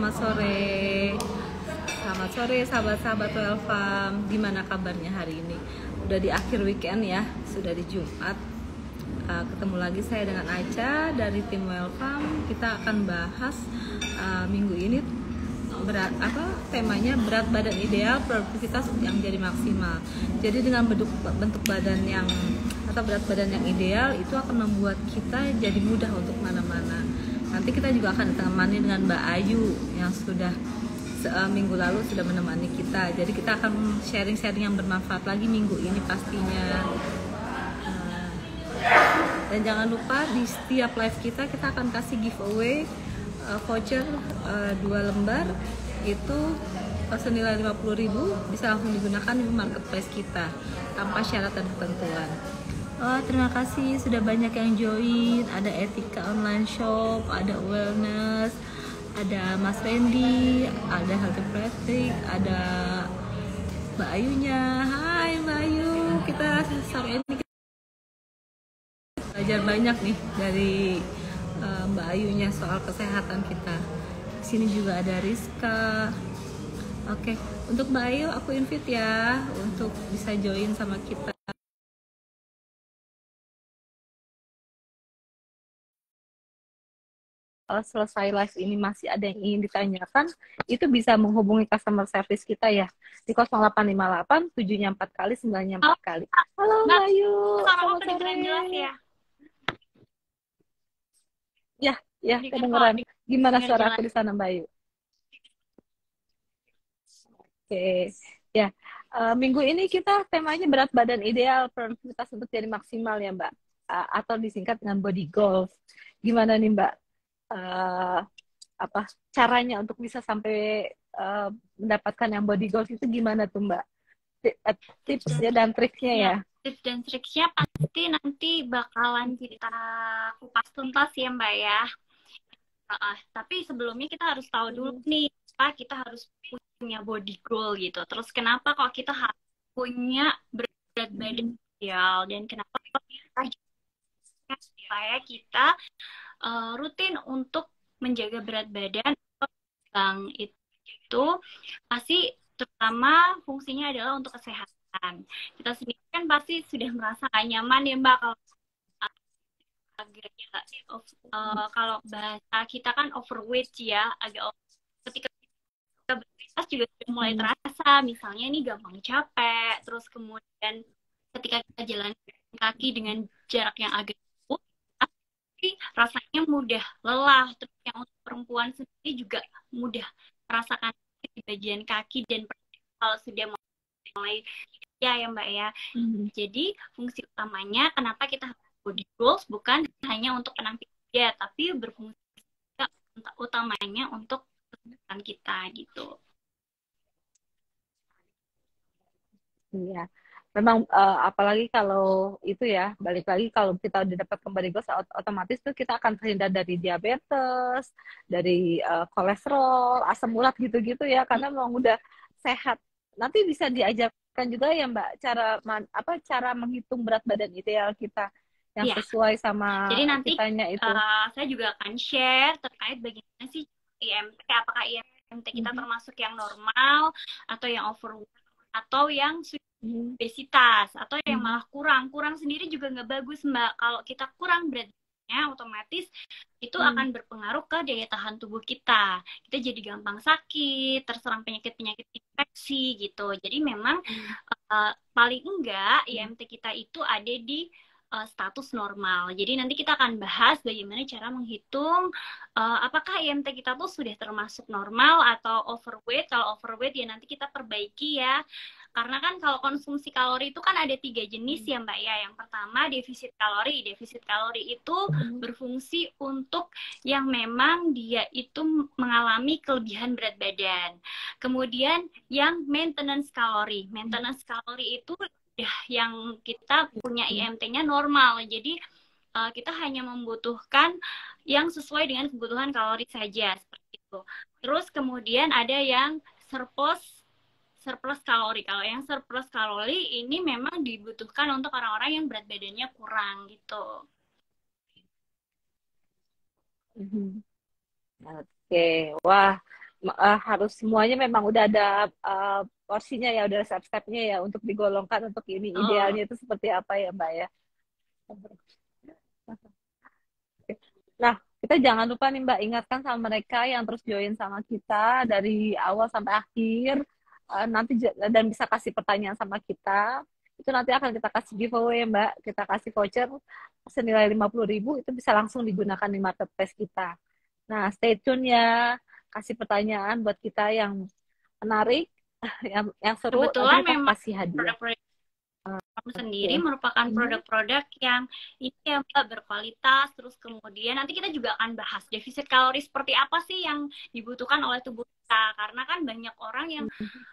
selamat sore. Selamat sore sahabat-sahabat Welfam. Gimana kabarnya hari ini? Udah di akhir weekend ya, sudah di Jumat. Ketemu lagi saya dengan Aca dari tim Welfam. Kita akan bahas minggu ini temanya berat badan ideal, produktivitas yang jadi maksimal. Jadi dengan bentuk badan yang atau berat badan yang ideal itu akan membuat kita jadi mudah untuk mana-mana. Nanti kita juga akan ditemani dengan Mbak Ayu yang sudah minggu lalu sudah menemani kita. Jadi kita akan sharing-sharing yang bermanfaat lagi minggu ini pastinya. Dan jangan lupa di setiap live kita akan kasih giveaway voucher 2 lembar itu senilai 50.000, bisa langsung digunakan di marketplace kita tanpa syarat dan ketentuan. Terima kasih sudah banyak yang join. Ada Etika Online Shop, ada Wellness, ada Mas Randy, ada Healthy Patrick, ada Mbak Ayunya. Hai Mbak Ayu, kita sore ini belajar banyak nih dari Mbak Ayunya soal kesehatan kita. Di sini juga ada Rizka. Oke, untuk Mbak Ayu aku invite ya untuk bisa join sama kita. Kalau selesai live ini masih ada yang ingin ditanyakan, itu bisa menghubungi customer service kita ya di 0858 7-nya 4 kali 9-nya 4 kali. Halo Mbak Ayu, selamat sore. Jelas ya? Ya, kedengeran. Gimana suara aku di sana Mbak Ayu? Oke, ya. Minggu ini kita temanya berat badan ideal, produktivitas untuk jadi maksimal ya Mbak, atau disingkat dengan body goals. Gimana nih Mbak? Caranya untuk bisa sampai mendapatkan yang body goals itu gimana tuh Mbak? Tipsnya dan triknya ya? Tips dan triknya pasti nanti bakalan kita kupas tuntas ya Mbak ya. Tapi sebelumnya kita harus tahu dulu nih, kita harus punya body goal gitu. Terus kenapa kok kita harus punya berat badan ideal, dan kenapa supaya kita rutin untuk menjaga berat badan yang itu pasti terutama fungsinya adalah untuk kesehatan. Kita sendiri kan pasti sudah merasa gak nyaman ya Mbak kalau bahasa kita kan overweight ya, agak ketika beraktivitas juga sudah mulai terasa, misalnya ini gampang capek, terus kemudian ketika kita jalan kaki dengan jarak yang agak jauh rasanya mudah lelah. Terus yang untuk perempuan sendiri juga mudah merasakan di bagian kaki dan kalau sudah mulai ya Mbak ya. Jadi fungsi utamanya kenapa kita harus body goals bukan hanya untuk penampilan dia, tapi berfungsi utamanya untuk kesehatan kita gitu. Iya. Memang apalagi kalau itu ya, balik lagi kalau kita udah dapat kembali goals otomatis tuh kita akan terhindar dari diabetes, dari kolesterol, asam urat gitu-gitu ya, karena memang udah sehat. Nanti bisa diajarkan juga ya Mbak cara menghitung berat badan ideal kita yang sesuai sama jadi nanti kitanya itu. Saya juga akan share terkait bagaimana sih IMT, apakah IMT kita termasuk yang normal atau yang overweight atau yang obesitas atau yang malah kurang sendiri juga nggak bagus Mbak. Kalau kita kurang beratnya otomatis itu akan berpengaruh ke daya tahan tubuh kita jadi gampang sakit, terserang penyakit infeksi gitu. Jadi memang paling enggak IMT kita itu ada di status normal. Jadi nanti kita akan bahas bagaimana cara menghitung apakah IMT kita tuh sudah termasuk normal atau overweight. Kalau overweight ya nanti kita perbaiki ya. Karena kan kalau konsumsi kalori itu kan ada 3 jenis ya Mbak ya. Yang pertama defisit kalori. Defisit kalori itu berfungsi untuk yang memang dia itu mengalami kelebihan berat badan. Kemudian yang maintenance kalori. Maintenance kalori itu yang kita punya IMT-nya normal. Jadi kita hanya membutuhkan yang sesuai dengan kebutuhan kalori saja seperti itu. Terus kemudian ada yang surplus kalori. Kalau yang surplus kalori ini memang dibutuhkan untuk orang-orang yang berat badannya kurang gitu. Oke, wah harus semuanya memang udah ada porsinya ya, udah step-stepnya ya untuk digolongkan untuk ini Oh, idealnya itu seperti apa ya Mbak ya. Nah, kita jangan lupa nih Mbak, ingatkan sama mereka yang terus join sama kita dari awal sampai akhir, nanti dan bisa kasih pertanyaan sama kita, itu nanti akan kita kasih giveaway Mbak, kita kasih voucher senilai 50.000, itu bisa langsung digunakan di marketplace kita. Nah, stay tune ya, kasih pertanyaan buat kita yang menarik, yang seru, nanti kebetulan kita memang kasih hadiah. produk-produk kamu sendiri Oke. merupakan Mhm. produk-produk yang ini ya Mbak berkualitas, terus kemudian nanti kita juga akan bahas defisit kalori seperti apa sih yang dibutuhkan oleh tubuh kita, karena kan banyak orang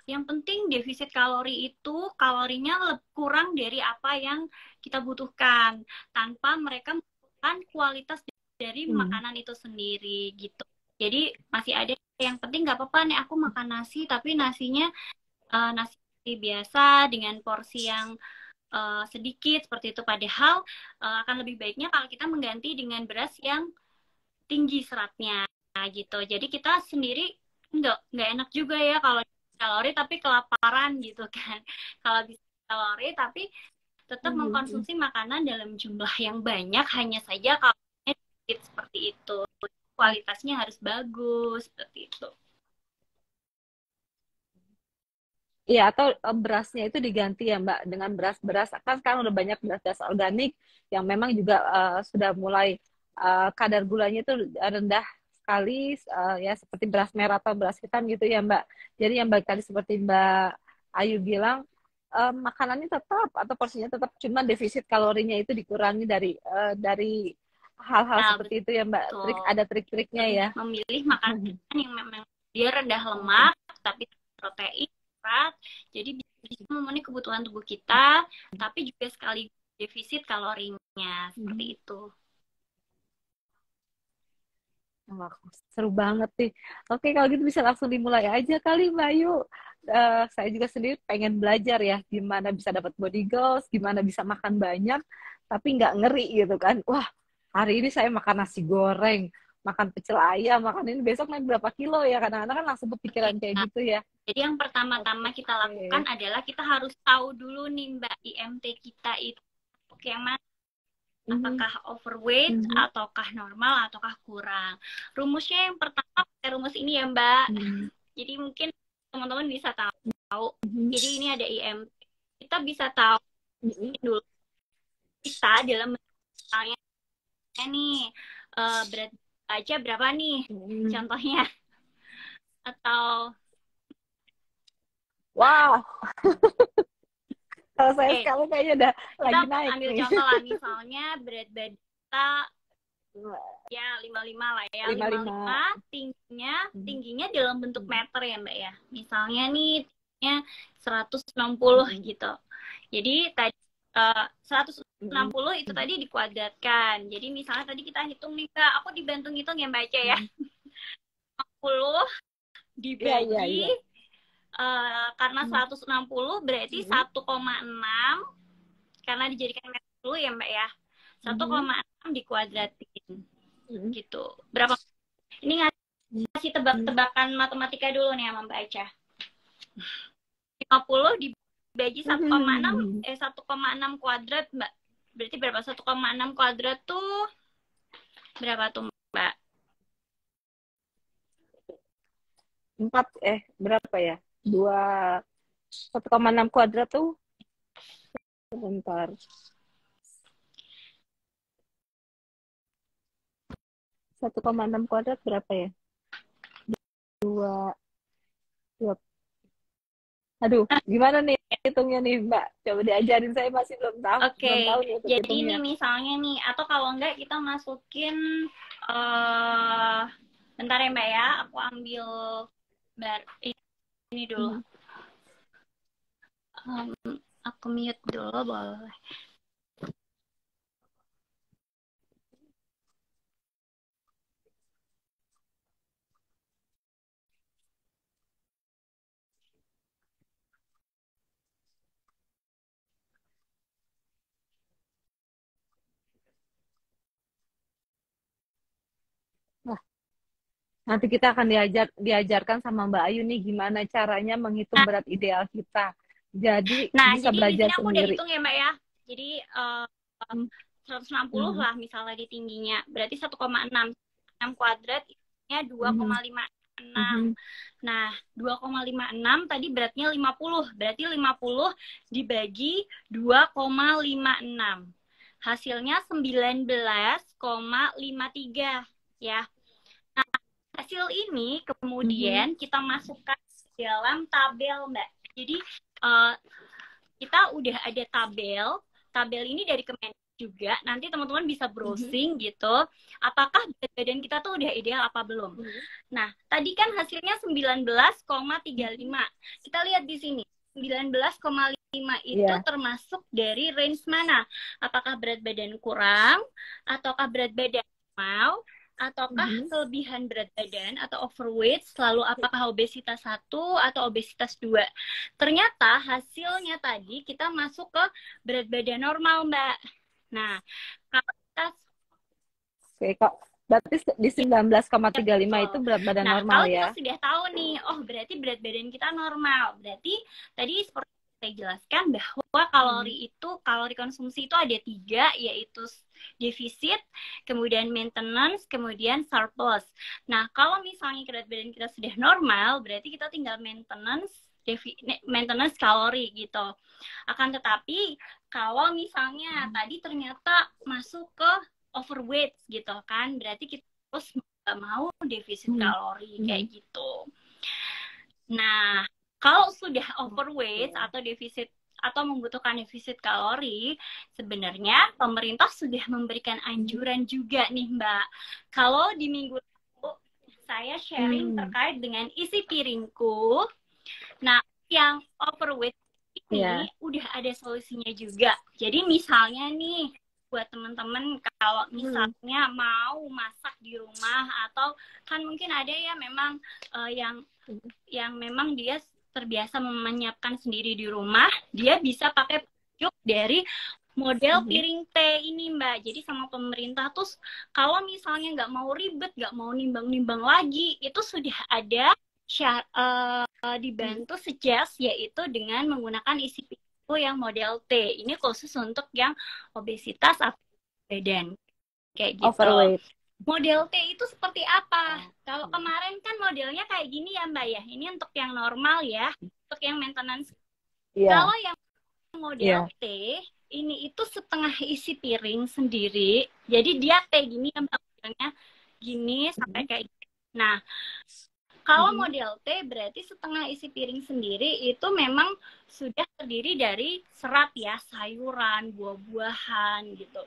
yang penting defisit kalori itu kalorinya kurang dari apa yang kita butuhkan tanpa mereka membutuhkan kualitas dari Hmm. makanan itu sendiri gitu. Jadi masih ada yang penting nggak apa-apa nih aku makan nasi tapi nasinya nasi biasa dengan porsi yang sedikit seperti itu. Padahal akan lebih baiknya kalau kita mengganti dengan beras yang tinggi seratnya gitu. Jadi kita sendiri nggak enak juga ya kalau kalori tapi kelaparan gitu kan. Kalau bisa kalori tapi tetap Mhm. mengkonsumsi makanan dalam jumlah yang banyak, hanya saja kalorinya sedikit seperti itu. Kualitasnya harus bagus seperti itu. Iya, atau berasnya itu diganti ya Mbak dengan beras-beras. Kan sekarang udah banyak beras-beras organik yang memang juga sudah mulai kadar gulanya itu rendah sekali, ya seperti beras merah atau beras hitam gitu ya Mbak. Jadi yang baik tadi seperti Mbak Ayu bilang, makanannya tetap atau porsinya tetap, cuma defisit kalorinya itu dikurangi dari hal-hal Nah, seperti itu ya Mbak. betul. Ada trik-triknya Lebih ya. memilih makanan yang memang dia rendah lemak tapi protein, serat, jadi bisa memenuhi kebutuhan tubuh kita tapi juga sekali defisit kalorinya seperti itu. Wah, seru banget nih. Oke, kalau gitu bisa langsung dimulai aja kali, Mbak Ayu. Saya juga sendiri pengen belajar ya, gimana bisa dapat body goals, gimana bisa makan banyak, tapi nggak ngeri gitu kan. Wah, hari ini saya makan nasi goreng, makan pecel ayam, makan ini, besok naik berapa kilo ya. Kadang-kadang kan langsung Oke, kepikiran kayak Kak. gitu ya. Jadi yang pertama-tama kita lakukan Oke. adalah kita harus tahu dulu nih Mbak IMT kita itu yang mana, Mhm, apakah overweight mhm, ataukah normal ataukah kurang. Rumusnya yang pertama pakai rumus ini ya Mbak. mhm, Jadi mungkin teman-teman bisa tahu. mhm, Jadi ini ada IMT. Kita bisa tahu mhm, dulu kita dalam misalnya nih berat aja berapa nih mhm. contohnya atau Wah, kalau saya eh sekarang kayaknya udah kita lagi naik ambil nih. contoh lah misalnya berat badan kita ya 55 lah ya, Lima 55 lima. tingginya tingginya dalam bentuk meter ya Mbak ya. Misalnya nih tingginya 160 Mhm. gitu. Jadi tadi 160 itu tadi dikuadratkan. Jadi misalnya tadi kita hitung nih Kak, aku dibantu ngitung ya Mbak Aca ya. Mhm. 60 Iya, iya, dibagi iya. karena Mhm. 160 berarti Mhm. 1,6 karena dijadikan meter dulu ya Mbak ya. Mhm. 1,6 dikuadratin Mhm. gitu. Berapa? Ini ngasih Mhm. tebak-tebakan matematika dulu nih sama Mbak Aca. 50 dibagi 1,6 Mhm. 1,6 kuadrat Mbak. Berarti berapa? 1,6 kuadrat tuh berapa tuh Mbak? Empat, berapa ya? 1,6 kuadrat tuh sebentar. 1,6 kuadrat berapa ya? Dua, dua. Aduh, gimana nih hitungnya nih, Mbak? Coba diajarin, saya masih Oke, belum tahu nih untuk jadi ini hitungnya. misalnya nih, atau kalau enggak kita masukin, uh, bentar ya Mbak ya, aku ambil bar ini dulu. Mhm. Um, aku mute dulu boleh. Nah, Nanti kita akan diajarkan sama Mbak Ayu nih gimana caranya menghitung berat ideal kita. Jadi Nah, bisa jadi di belajar sini aku udah sendiri. hitung ya Mbak ya. Jadi 160 Hmm. lah misalnya di tingginya. Berarti 1,6. 6 kuadrat nya 2,56. Hmm. Nah, 2,56 tadi beratnya 50. Berarti 50 dibagi 2,56. Hasilnya 19,53 ya. Nah, hasil ini kemudian kita masukkan dalam tabel, Mbak. Jadi kita udah ada tabel. Tabel ini dari Kemenkes juga. Nanti teman-teman bisa browsing gitu. Apakah berat badan kita tuh udah ideal apa belum? Nah, tadi kan hasilnya 19,35. Kita lihat di sini. 19,5 itu termasuk dari range mana? Apakah berat badan kurang? Ataukah berat badan normal? Ataukah kelebihan berat badan atau overweight, selalu apakah obesitas 1 atau obesitas 2. Ternyata hasilnya tadi kita masuk ke berat badan normal, Mbak. Nah, kalau kita Oke, kok berarti di 19,35 itu berat badan normal kalau ya? kita sudah tahu nih, oh berarti berat badan kita normal. Berarti tadi seperti saya jelaskan bahwa kalori konsumsi itu ada 3, yaitu defisit, kemudian maintenance, kemudian surplus. Nah, kalau misalnya berat badan kita sudah normal, berarti kita tinggal maintenance kalori gitu. Akan tetapi kalau misalnya tadi ternyata masuk ke overweight gitu kan, berarti kita terus nggak mau defisit kalori kayak gitu. Nah, kalau sudah overweight atau defisit atau membutuhkan defisit kalori, sebenarnya pemerintah sudah memberikan anjuran juga nih Mbak. Kalau di minggu lalu saya sharing terkait dengan isi piringku. Nah, yang overweight ini udah ada solusinya juga. Jadi misalnya nih, buat teman-teman kalau misalnya mau masak di rumah, atau kan mungkin ada ya memang yang memang dia terbiasa menyiapkan sendiri di rumah, dia bisa pakai petunjuk dari model piring T ini Mbak. Jadi sama pemerintah tuh kalau misalnya nggak mau ribet, nggak mau nimbang-nimbang lagi, itu sudah ada dibantu suggest, yaitu dengan menggunakan isi piringku yang model T. Ini khusus untuk yang obesitas atau badan kayak gitu. Overweight. Model T itu seperti apa? Kalau kemarin kan modelnya kayak gini ya Mbak ya. Ini untuk yang normal ya, untuk yang maintenance. Kalau yang model T ini itu setengah isi piring sendiri. Jadi dia T gini ya Mbak, modelnya gini sampai kayak gini. Nah, kalau model T berarti setengah isi piring sendiri itu memang sudah terdiri dari serat ya, sayuran, buah-buahan gitu.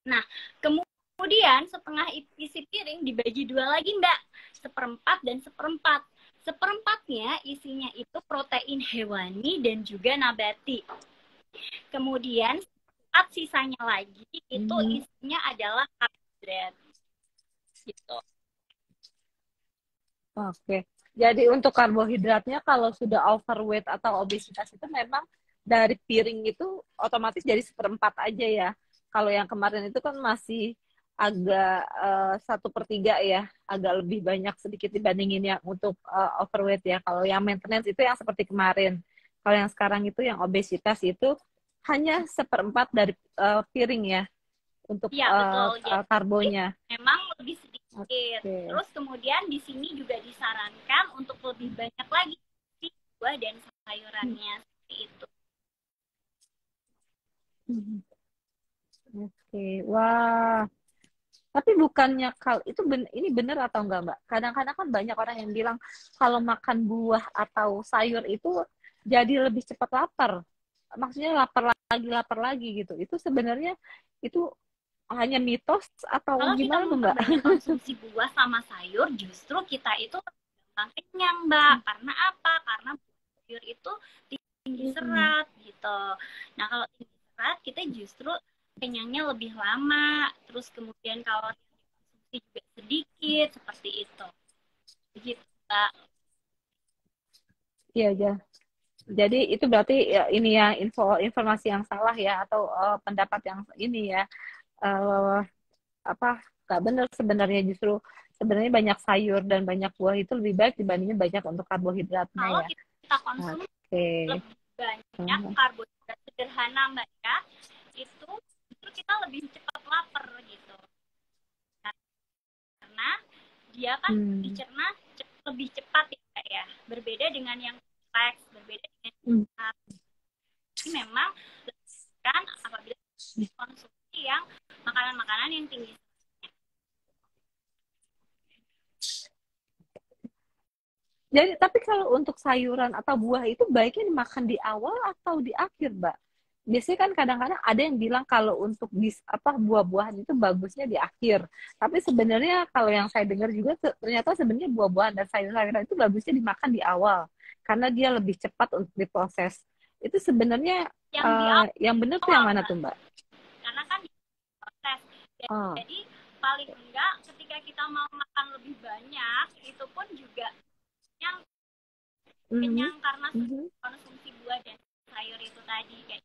Nah, kemudian setengah isi piring dibagi 2 lagi Mbak, 1/4 dan 1/4. 1/4-nya isinya itu protein hewani dan juga nabati. Kemudian sisanya lagi itu isinya adalah karbohidrat. Gitu. Oke. Jadi untuk karbohidratnya kalau sudah overweight atau obesitas itu memang dari piring itu otomatis jadi 1/4 aja ya. Kalau yang kemarin itu kan masih agak 1/3 ya, agak lebih banyak sedikit dibandingin yang untuk overweight ya. Kalau yang maintenance itu yang seperti kemarin. Kalau yang sekarang itu yang obesitas itu hanya 1/4 dari piring ya untuk betul. karbonya. Memang lebih sedikit. Terus kemudian di sini juga disarankan untuk lebih banyak lagi buah dan sayurannya seperti itu. Oke, wah. Tapi bukannya itu ini benar atau enggak, Mbak? Kadang-kadang kan banyak orang yang bilang kalau makan buah atau sayur itu jadi lebih cepat lapar. Maksudnya lapar lagi gitu. Itu sebenarnya itu hanya mitos atau kalau gimana tuh, Mbak? Kalau kita konsumsi buah sama sayur, justru kita itu gampang kenyang, Mbak. Karena apa? Karena sayur itu tinggi serat gitu. Nah, kalau tinggi serat, kita justru kenyangnya lebih lama, terus kemudian kalori yang dikonsumsi juga sedikit, seperti itu. Begitu, Mbak. Iya, aja. Jadi itu berarti ya, ini ya informasi yang salah ya, atau pendapat yang ini ya, nggak benar sebenarnya. Justru sebenarnya banyak sayur dan banyak buah itu lebih baik dibandingin banyak untuk karbohidratnya Kalau ya. kita konsumsi Oke. lebih banyak karbohidrat sederhana Mbak ya, itu justru kita lebih cepat lapar gitu. Karena dia kan dicerna lebih cepat ya. Berbeda dengan yang kompleks, berbeda dengan yang Jadi memang kan apabila konsumsi yang makanan-makanan yang tinggi. Jadi, tapi kalau untuk sayuran atau buah itu baiknya dimakan di awal atau di akhir, Mbak? Biasanya kan kadang-kadang ada yang bilang kalau untuk buah-buahan itu bagusnya di akhir. Tapi sebenarnya kalau yang saya dengar juga ternyata sebenarnya buah-buahan dan sayur-sayuran itu bagusnya dimakan di awal karena dia lebih cepat untuk diproses. Itu sebenarnya yang benar tuh yang mana tuh, Mbak? Karena kan diproses. Jadi paling enggak ketika kita mau makan lebih banyak itu pun juga yang kenyang karena konsumsi buah dan sayur itu tadi kayak.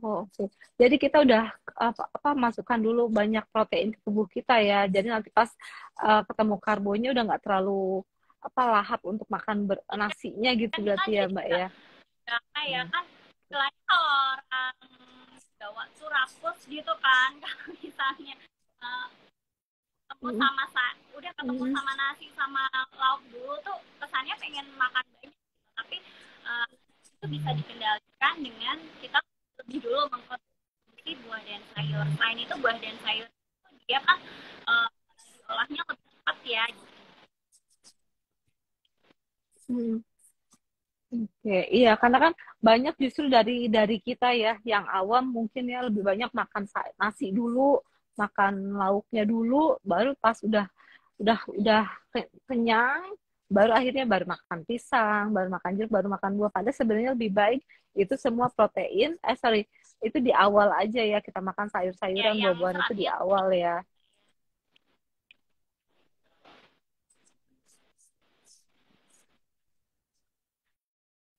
Oh, oke. Jadi kita udah masukkan dulu banyak protein ke tubuh kita ya. Jadi nanti pas ketemu karbonya udah nggak terlalu lahap untuk makan nasinya gitu berarti ya, Mbak ya. Ya kan selain kalau orang Jawa tuh rakus gitu kan kalau misalnya ketemu sama nasi sama lauk dulu tuh kesannya pengen makan banyak tapi itu bisa dikendalikan dengan kita lebih dulu mengkonsumsi buah dan sayur. Selain itu buah dan sayur itu dia kan diolahnya lebih cepat ya. Oke, iya karena kan banyak justru dari kita ya yang awam mungkin ya lebih banyak makan nasi dulu, makan lauknya dulu, baru pas udah kenyang, baru akhirnya baru makan pisang, baru makan jeruk, baru makan buah. Padahal sebenarnya lebih baik itu semua protein, itu di awal aja ya kita makan sayur-sayuran, buah-buahan itu di awal ya.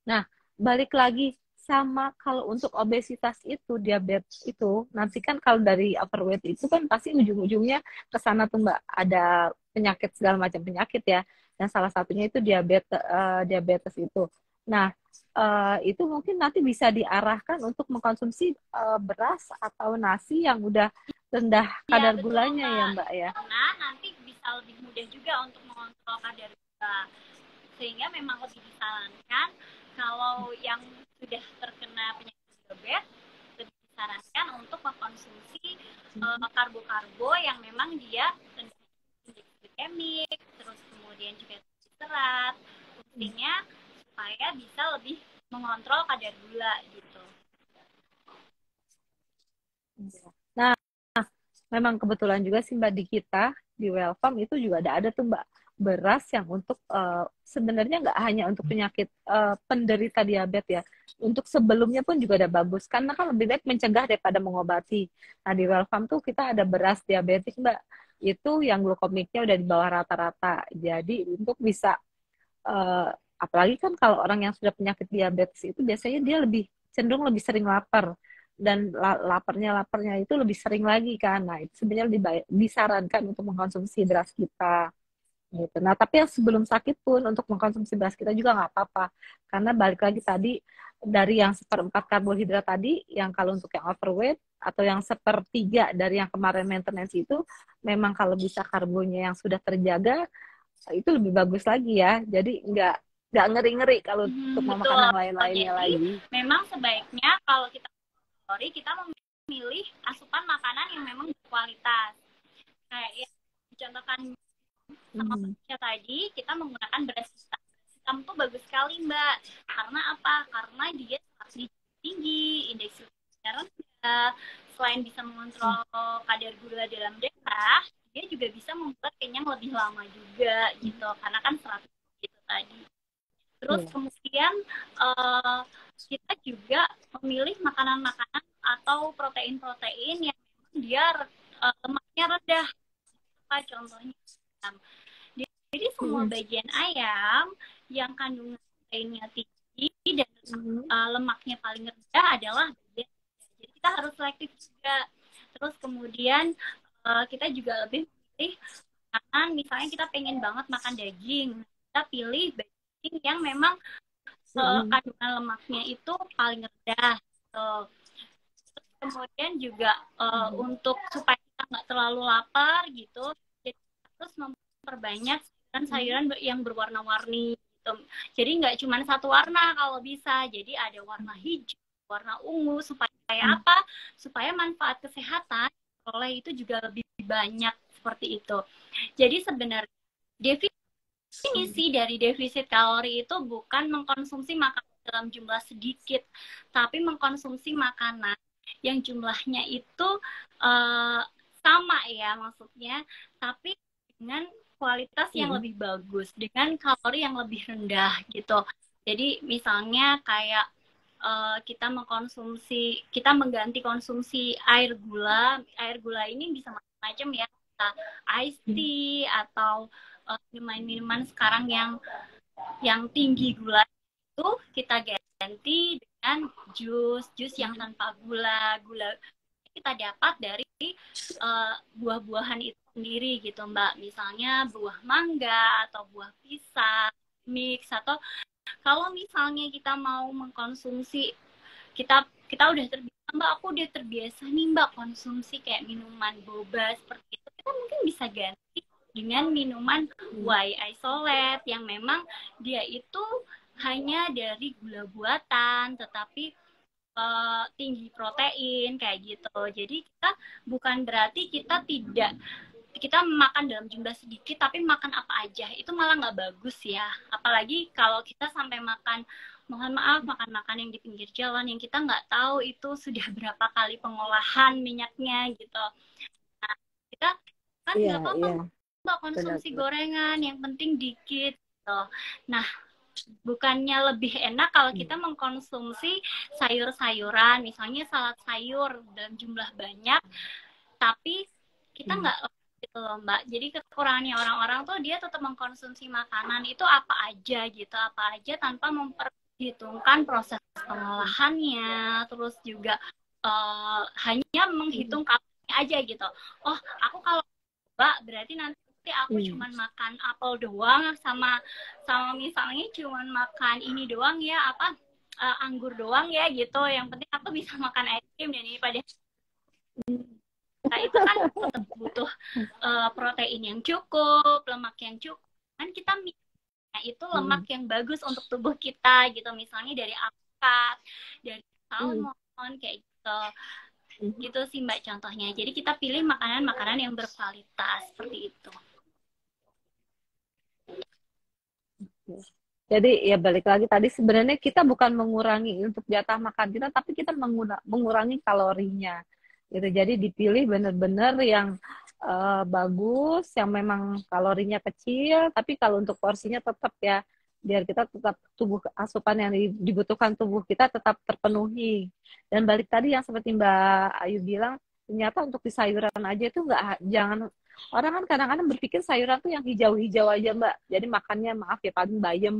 Nah, balik lagi sama kalau untuk obesitas itu, diabetes itu, nanti kan kalau dari overweight itu kan pasti ujung-ujungnya ke sana tuh Mbak, ada penyakit segala macam penyakit ya. Dan salah satunya itu diabetes itu. Nah, itu mungkin nanti bisa diarahkan untuk mengkonsumsi beras atau nasi yang udah rendah kadar gulanya ya Mbak ya. Karena nanti bisa lebih mudah juga untuk mengontrol kadar gula. Sehingga memang lebih disarankan kalau yang sudah terkena penyakit diabetes lebih disarankan untuk mengkonsumsi karbo-karbo yang memang dia indeks glikemik, terus kemudian juga serat, fungsinya supaya bisa lebih mengontrol kadar gula gitu. Nah, memang kebetulan juga sih Mbak di kita di Wellfarm itu juga ada tuh Mbak beras yang untuk sebenarnya nggak hanya untuk penyakit penderita diabetes ya, untuk sebelumnya pun juga ada bagus karena kan lebih baik mencegah daripada mengobati. Nah di Wellfarm tuh kita ada beras diabetes Mbak, itu yang glukomiknya udah di bawah rata-rata, jadi untuk bisa apalagi kan kalau orang yang sudah penyakit diabetes itu biasanya dia cenderung lebih sering lapar dan laparnya itu lebih sering lagi kan. Nah, itu sebenarnya disarankan untuk mengkonsumsi beras kita gitu. Nah, tapi yang sebelum sakit pun untuk mengkonsumsi beras kita juga nggak apa-apa. Karena balik lagi tadi dari yang 1/4 karbohidrat tadi, yang kalau untuk yang overweight atau yang 1/3 dari yang kemarin maintenance itu, memang kalau bisa karbonya yang sudah terjaga itu lebih bagus lagi ya. Jadi nggak ngeri-ngeri kalau untuk makan yang lain-lainnya lagi. Memang sebaiknya kalau kita memilih asupan makanan yang memang berkualitas. Kayak ya, dicontohkan sama Mbak tadi, kita menggunakan beras hitam. Hitam tuh bagus sekali Mbak. Karena apa? Karena dia tinggi, indeks glikemiknya rendah. Selain bisa mengontrol kadar gula dalam darah, dia juga bisa membuat kenyang lebih lama juga gitu. Karena kan serat gitu tadi. Terus kemudian kita juga memilih makanan-makanan atau protein-protein yang dia lemaknya rendah. Apa contohnya? Jadi semua bagian ayam yang kandungan proteinnya tinggi dan lemaknya paling rendah adalah bagian. Jadi kita harus selektif juga. Terus kemudian kita juga lebih pilih makanan, misalnya kita pengen banget makan daging, kita pilih daging yang memang kandungan lemaknya itu paling rendah. Terus kemudian juga untuk supaya kita nggak terlalu lapar gitu, jadi terus memperbanyak sayuran yang berwarna-warni gitu. Jadi nggak cuma satu warna kalau bisa, jadi ada warna hijau, warna ungu, supaya apa? Supaya manfaat kesehatan oleh itu juga lebih banyak seperti itu. Jadi sebenarnya definisi dari defisit kalori itu bukan mengkonsumsi makanan dalam jumlah sedikit, tapi mengkonsumsi makanan yang jumlahnya itu sama ya maksudnya, tapi dengan kualitas yang lebih bagus, dengan kalori yang lebih rendah gitu. Jadi misalnya kayak kita mengganti konsumsi air gula ini bisa macam-macam ya, iced tea atau minuman-minuman sekarang yang tinggi gula itu kita ganti dengan jus yang tanpa gula kita dapat dari buah-buahan itu sendiri gitu Mbak, misalnya buah mangga atau buah pisang mix, atau kalau misalnya kita mau mengkonsumsi, kita udah terbiasa Mbak, aku udah terbiasa nih Mbak konsumsi kayak minuman boba seperti itu, kita mungkin bisa ganti dengan minuman whey isolate yang memang dia itu hanya dari gula buatan tetapi tinggi protein kayak gitu. Jadi kita bukan berarti kita makan dalam jumlah sedikit tapi makan apa aja, itu malah nggak bagus ya. Apalagi kalau kita sampai makan, mohon maaf, makan yang di pinggir jalan yang kita nggak tahu itu sudah berapa kali pengolahan minyaknya gitu. Nah, kita kan nggak apa-apa Mbak konsumsi gorengan, yang penting dikit gitu. Nah, bukannya lebih enak kalau kita mengkonsumsi sayur-sayuran, misalnya salad sayur dalam jumlah banyak, tapi kita nggak gitu loh Mbak. Jadi kekurangannya orang-orang tuh dia tetap mengkonsumsi makanan itu apa aja tanpa memperhitungkan proses pengolahannya, terus juga hanya menghitung kalorinya aja gitu. Oh, aku kalau Mbak berarti nanti aku cuman makan apel doang sama misalnya cuman makan ini doang ya, anggur doang ya gitu. Yang penting aku bisa makan es krim dan ini pada nah, itu kan tetap butuh protein yang cukup, lemak yang cukup. Kan kita mikirnya itu lemak yang bagus untuk tubuh kita gitu. Misalnya dari alpukat, dari salmon kayak gitu. Gitu sih Mbak contohnya. Jadi kita pilih makanan-makanan yang berkualitas seperti itu. Jadi ya balik lagi tadi, sebenarnya kita bukan mengurangi untuk jatah makan kita, tapi kita mengurangi kalorinya gitu. Jadi dipilih benar-benar yang bagus, yang memang kalorinya kecil, tapi kalau untuk porsinya tetap ya, biar kita tetap asupan yang dibutuhkan tubuh kita tetap terpenuhi. Dan balik tadi yang seperti Mbak Ayu bilang, ternyata untuk di sayuran aja itu jangan, orang kan kadang-kadang berpikir sayuran tuh yang hijau-hijau aja Mbak, jadi makannya maaf ya paling bayam,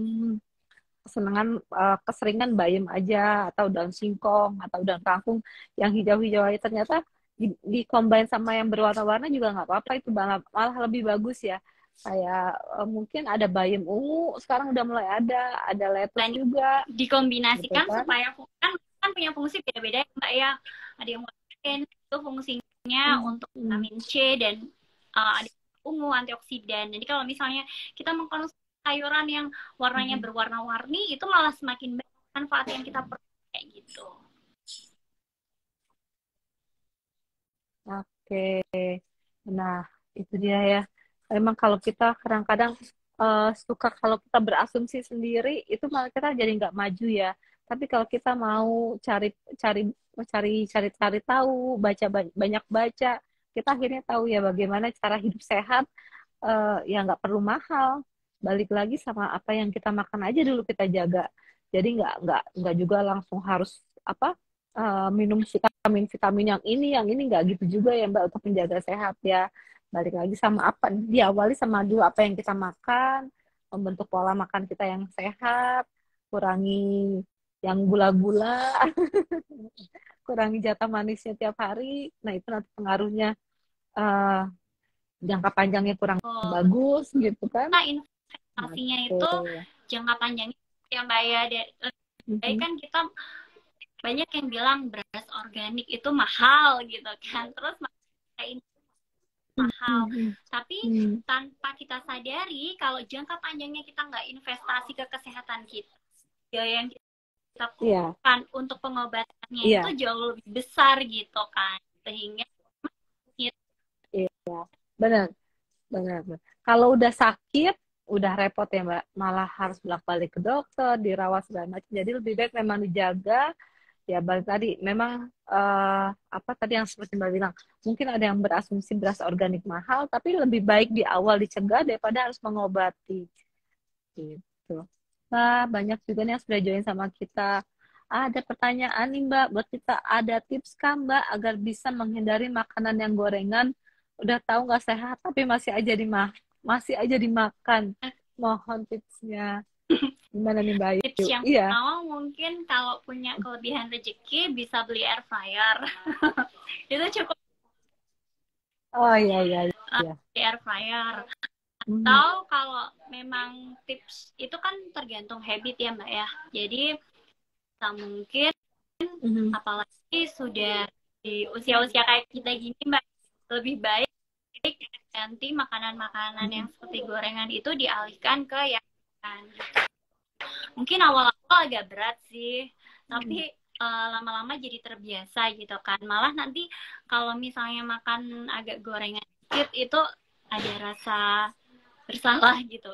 keseringan bayam aja, atau daun singkong atau daun kangkung yang hijau-hijau aja. Ternyata di combine sama yang berwarna-warna juga nggak apa-apa, itu malah lebih bagus ya. Kayak mungkin ada bayam ungu sekarang udah mulai ada lettuce juga dikombinasikan gitu kan? Supaya kan punya fungsi beda-beda ya Mbak ya. Ada yang itu fungsinya untuk vitamin C dan ada ungu, antioksidan. Jadi kalau misalnya kita mengkonsumsi sayuran yang warnanya berwarna-warni, itu malah semakin banyak manfaat yang kita perlu kayak gitu. Oke, nah itu dia ya. Memang kalau kita kadang-kadang suka kalau kita berasumsi sendiri, itu malah kita jadi nggak maju ya. Tapi kalau kita mau cari tahu, banyak baca, kita akhirnya tahu ya bagaimana cara hidup sehat, ya nggak perlu mahal. Balik lagi sama apa yang kita makan aja dulu kita jaga. Jadi nggak juga langsung harus minum vitamin yang ini nggak gitu juga ya Mbak, untuk menjaga sehat ya. Balik lagi sama diawali sama dulu apa yang kita makan, membentuk pola makan kita yang sehat, kurangi yang gula-gula, kurangi jatah manisnya tiap hari. Nah itu nanti pengaruhnya uh, jangka panjangnya kurang bagus gitu kan. Nah, investasinya itu jangka panjangnya yang bayar baik kan kita banyak yang bilang beras organik itu mahal gitu kan, terus ini mahal, tapi tanpa kita sadari kalau jangka panjangnya kita nggak investasi ke kesehatan kita, biaya yang kita keluarkan untuk pengobatannya itu jauh lebih besar gitu kan, sehingga benar. Kalau udah sakit udah repot ya Mbak, malah harus bolak-balik ke dokter, dirawat segala macam. Jadi lebih baik memang dijaga. Ya balik tadi, memang apa tadi yang seperti Mbak bilang, mungkin ada yang berasumsi beras organik mahal, tapi lebih baik di awal dicegah daripada harus mengobati. Gitu. Nah, banyak juga nih yang sudah join sama kita. Ada pertanyaan nih Mbak, buat kita ada tips kan Mbak agar bisa menghindari makanan yang gorengan, udah tahu nggak sehat tapi masih aja dimakan. Mohon tipsnya. Gimana nih Mbak Ayu? Tips yang pertama mungkin kalau punya kelebihan rezeki bisa beli air fryer. Itu cukup. Oh iya. Beli air fryer. Atau kalau memang tips itu kan tergantung habit ya Mbak ya. Jadi mungkin apalagi sudah di usia-usia kayak kita gini Mbak, lebih baik ganti makanan-makanan yang seperti gorengan itu dialihkan ke yang gitu. Mungkin awal-awal agak berat sih, tapi lama-lama jadi terbiasa gitu kan. Malah nanti kalau misalnya makan agak gorengan dikit itu ada rasa bersalah gitu.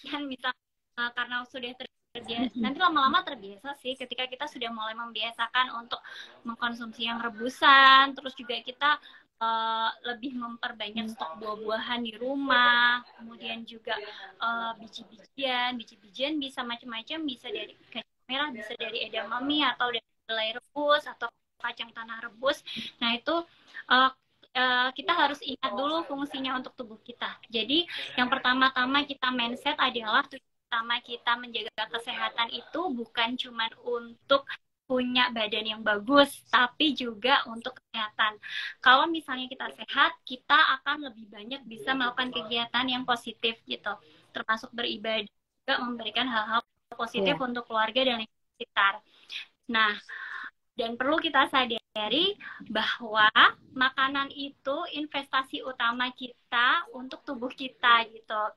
Kan bisa karena sudah terbiasa, nanti lama-lama terbiasa sih ketika kita sudah mulai membiasakan untuk mengkonsumsi yang rebusan, terus juga kita lebih memperbanyak stok buah-buahan di rumah, kemudian juga biji-bijian bisa macam-macam, bisa dari kacang merah, bisa dari edamame atau dari kedelai rebus atau kacang tanah rebus. Nah itu kita harus ingat dulu fungsinya untuk tubuh kita. Jadi yang pertama-tama kita mindset adalah tujuan utama kita menjaga kesehatan itu bukan cuma untuk punya badan yang bagus, tapi juga untuk kesehatan. Kalau misalnya kita sehat, kita akan lebih banyak bisa melakukan kegiatan yang positif gitu, termasuk beribadah, juga memberikan hal-hal positif untuk keluarga dan sekitar. Nah, dan perlu kita sadari bahwa makanan itu investasi utama kita untuk tubuh kita gitu.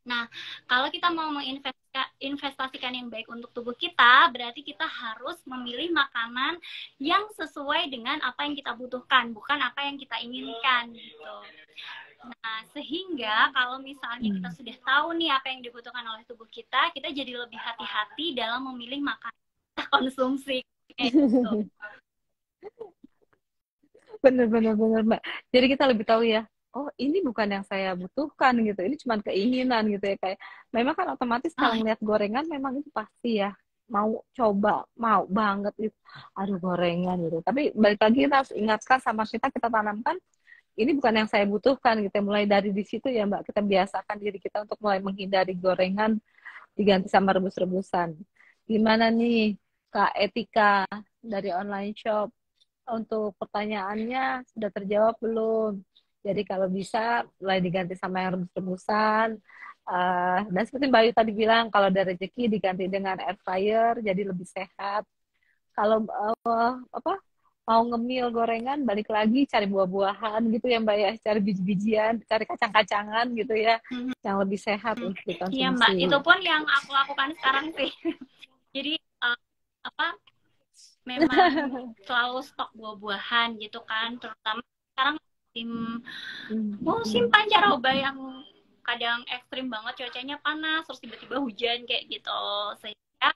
Nah, kalau kita mau menginvestasikan yang baik untuk tubuh kita, berarti kita harus memilih makanan yang sesuai dengan apa yang kita butuhkan, bukan apa yang kita inginkan gitu. Nah, sehingga kalau misalnya kita sudah tahu nih apa yang dibutuhkan oleh tubuh kita jadi lebih hati-hati dalam memilih makanan kita konsumsi. Gitu. Bener Mbak. Jadi kita lebih tahu ya, oh ini bukan yang saya butuhkan gitu, ini cuma keinginan gitu ya, kayak memang kan otomatis kalau ngeliat gorengan memang itu pasti ya mau banget gitu, aduh gorengan gitu. Tapi balik lagi kita harus ingatkan sama kita tanamkan ini bukan yang saya butuhkan gitu. Mulai dari di situ ya Mbak, kita biasakan diri kita untuk mulai menghindari gorengan, diganti sama rebus-rebusan. Gimana nih Kak Etika dari online shop, untuk pertanyaannya sudah terjawab belum? Jadi kalau bisa mulai diganti sama yang rebus-rebusan. Dan seperti Mbak Ayu tadi bilang, kalau ada rezeki diganti dengan air fryer, jadi lebih sehat. Kalau mau ngemil gorengan, balik lagi cari buah-buahan gitu ya Mbak ya, cari biji-bijian, cari kacang-kacangan gitu ya, yang lebih sehat untuk dikonsumsi. Iya Mbak, itu pun yang aku lakukan sekarang sih. Jadi memang selalu stok buah-buahan gitu kan, terutama sekarang musim pancaroba yang kadang ekstrim banget, cuacanya panas terus tiba-tiba hujan kayak gitu, sehingga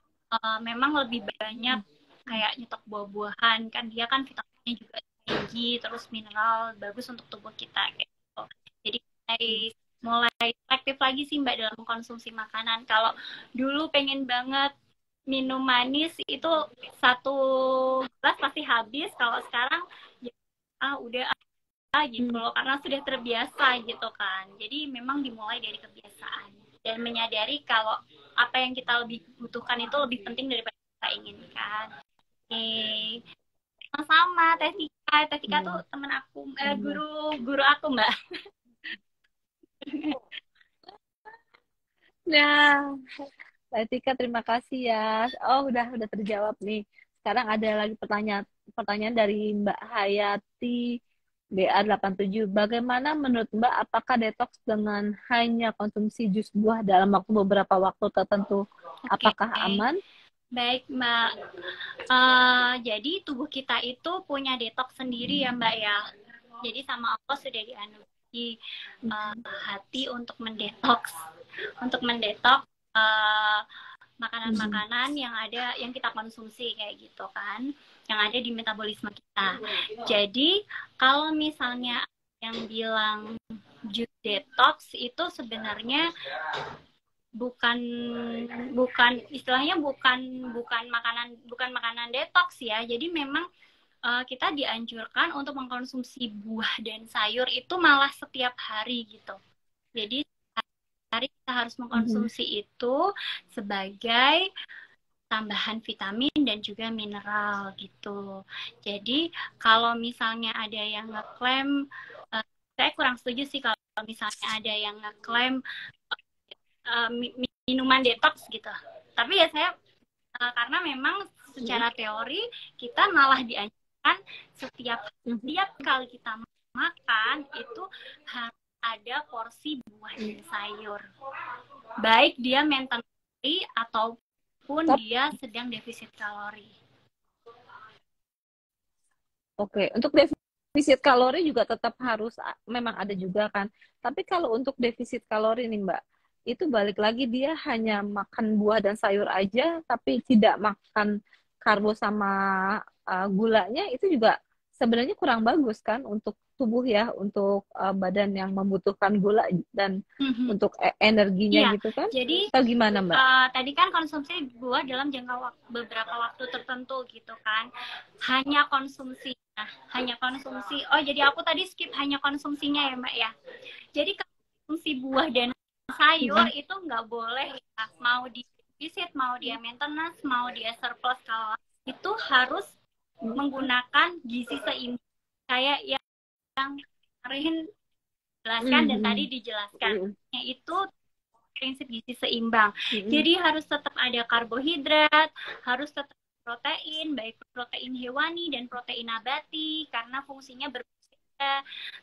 memang lebih banyak kayak nyetok buah-buahan kan, dia kan vitaminnya juga tinggi, terus mineral bagus untuk tubuh kita kayak gitu. Jadi mulai aktif lagi sih Mbak dalam mengkonsumsi makanan. Kalau dulu pengen banget minum manis itu 1 gelas pasti habis, kalau sekarang ya udah gitu loh, karena sudah terbiasa gitu kan. Jadi memang dimulai dari kebiasaan dan menyadari kalau apa yang kita lebih butuhkan itu lebih penting daripada kita inginkan. Sama-sama, Teh Tika. Teh Tika tuh Hmm. temen aku, Hmm. guru aku, Mbak. Nah, Mbak Tika, terima kasih ya. Oh, udah terjawab nih. Sekarang ada lagi pertanyaan dari Mbak Hayati BA87. Bagaimana menurut Mbak, apakah detox dengan hanya konsumsi jus buah dalam beberapa waktu tertentu, Oke, apakah aman? baik Mbak. Jadi tubuh kita itu punya detox sendiri ya Mbak ya. Jadi sama Allah sudah dianugerahi hati untuk mendetoks makanan-makanan yang ada yang kita konsumsi kayak gitu kan, yang ada di metabolisme kita. Jadi kalau misalnya yang bilang juice detox itu sebenarnya bukan bukan istilahnya bukan makanan detox ya. Jadi memang kita dianjurkan untuk mengkonsumsi buah dan sayur itu malah setiap hari gitu. Jadi hari kita harus mengkonsumsi itu sebagai tambahan vitamin dan juga mineral gitu. Jadi kalau misalnya ada yang ngeklaim, saya kurang setuju sih kalau misalnya ada yang ngeklaim minuman detox gitu. Tapi ya saya karena memang secara teori kita malah dianjurkan setiap kali kita makan itu harus ada porsi buah dan sayur. Baik dia maintenance ataupun dia sedang defisit kalori. Oke, untuk defisit kalori juga tetap harus memang ada juga kan. Tapi kalau untuk defisit kalori nih Mbak, itu balik lagi dia hanya makan buah dan sayur aja, tapi tidak makan karbo sama gulanya, itu juga sebenarnya kurang bagus kan untuk tubuh ya, untuk badan yang membutuhkan gula dan untuk energinya Iya, gitu kan. jadi Atau gimana Mbak? tadi kan konsumsi buah dalam jangka beberapa waktu tertentu gitu kan. Hanya konsumsi. Nah, hanya konsumsi. Oh, jadi aku tadi skip hanya konsumsinya ya, Mbak ya. Jadi konsumsi buah dan sayur itu nggak boleh ya. Mau di defisit, mau dia maintenance, mau dia surplus kalori, itu harus menggunakan gizi seimbang. Kayak yang kemarin jelaskan dan tadi dijelaskan, yaitu prinsip gizi seimbang. Jadi harus tetap ada karbohidrat, harus tetap protein, baik protein hewani dan protein nabati, karena fungsinya berbeda.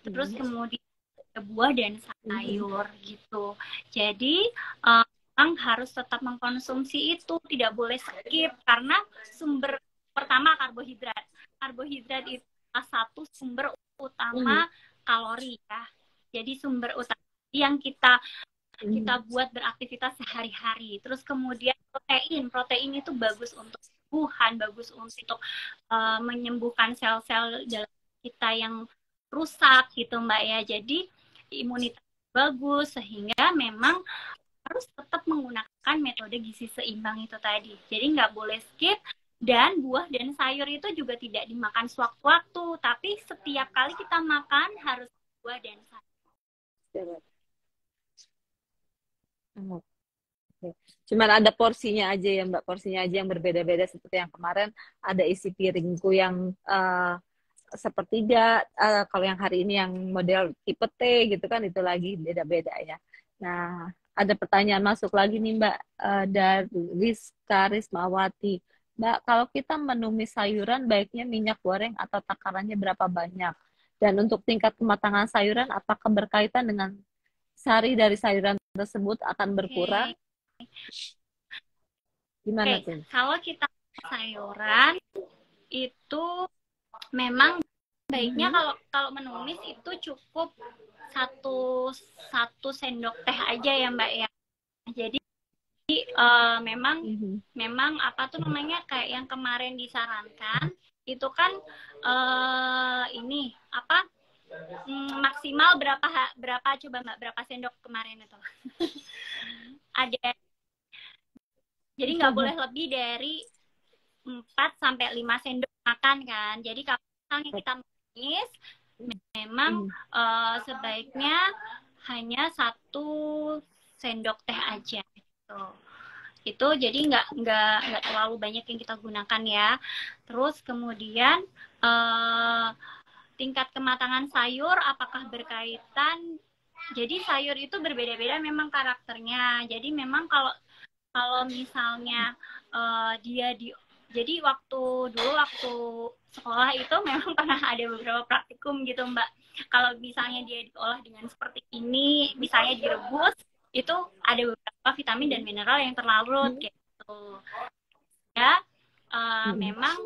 Terus kemudian buah dan sayur gitu. Jadi orang harus tetap mengkonsumsi itu, tidak boleh skip, karena sumber pertama karbohidrat. Karbohidrat itu salah satu sumber utama kalori ya. Jadi sumber utama yang kita buat beraktivitas sehari-hari. Terus kemudian protein itu bagus untuk kesembuhan, bagus untuk menyembuhkan sel-sel dalam kita yang rusak gitu Mbak ya. Jadi imunitas bagus, sehingga memang harus tetap menggunakan metode gizi seimbang itu tadi. Jadi nggak boleh skip. Dan buah dan sayur itu juga tidak dimakan sewaktu-waktu, tapi setiap kali kita makan harus buah dan sayur. Cuman ada porsinya aja ya Mbak, porsinya aja yang berbeda-beda, seperti yang kemarin ada isi piringku yang sepertiga, kalau yang hari ini yang model tipe T gitu kan, itu lagi beda-beda ya. Nah, ada pertanyaan masuk lagi nih Mbak, dari Rizka Rismawati. Mbak, kalau kita menumis sayuran baiknya minyak goreng atau takarannya berapa banyak? Dan untuk tingkat kematangan sayuran apakah berkaitan dengan sari dari sayuran tersebut akan berkurang? Gimana tuh? Kalau kita sayuran itu memang baiknya kalau menumis itu cukup satu sendok teh aja ya Mbak ya. Jadi memang apa tuh namanya, kayak yang kemarin disarankan itu kan ini apa maksimal berapa coba Mbak, berapa sendok kemarin itu? Ada, jadi nggak boleh lebih dari 4 sampai 5 sendok makan kan. Jadi kalau misalnya kita manis, memang sebaiknya hanya 1 sendok teh aja gitu. itu jadi nggak terlalu banyak yang kita gunakan ya. Terus kemudian tingkat kematangan sayur apakah berkaitan, jadi sayur itu berbeda-beda memang karakternya. Jadi memang kalau misalnya dia jadi waktu sekolah itu memang pernah ada beberapa praktikum gitu Mbak. Kalau misalnya dia diolah dengan seperti ini, misalnya direbus, itu ada beberapa vitamin dan mineral yang terlarut gitu. Ya, memang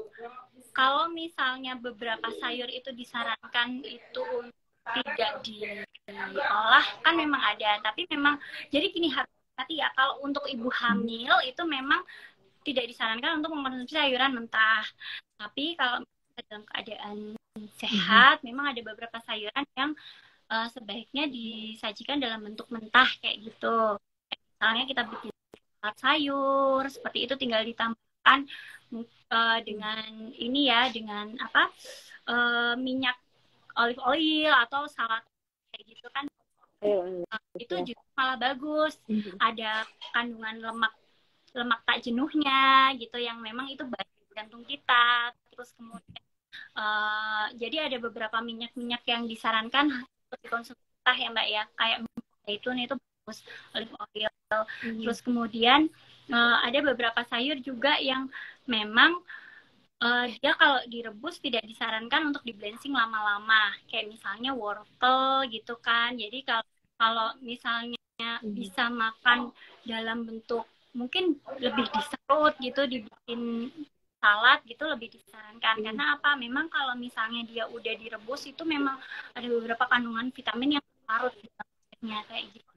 kalau misalnya beberapa sayur itu disarankan itu tidak diolah kan memang ada, tapi memang jadi gini, hati ya kalau untuk ibu hamil itu memang tidak disarankan untuk mengkonsumsi sayuran mentah. Tapi kalau dalam keadaan sehat, memang ada beberapa sayuran yang sebaiknya disajikan dalam bentuk mentah kayak gitu. Misalnya kita bikin salad sayur, seperti itu tinggal ditambahkan dengan ini ya, dengan apa minyak olive oil atau salad kayak gitu kan. Itu juga malah bagus. Ada kandungan lemak tak jenuhnya gitu yang memang itu baik jantung kita. Terus kemudian jadi ada beberapa minyak-minyak yang disarankan untuk dikonsumsi ya Mbak ya, kayak minyak zaitun itu bagus, olive oil. Terus kemudian ada beberapa sayur juga yang memang dia kalau direbus tidak disarankan untuk di-blanching lama-lama, kayak misalnya wortel gitu kan. Jadi kalau misalnya bisa makan dalam bentuk mungkin lebih diserut gitu, dibikin salad gitu lebih disarankan. Karena apa? Memang kalau misalnya dia udah direbus itu memang ada beberapa kandungan vitamin yang larut di dalamnya kayak gitu.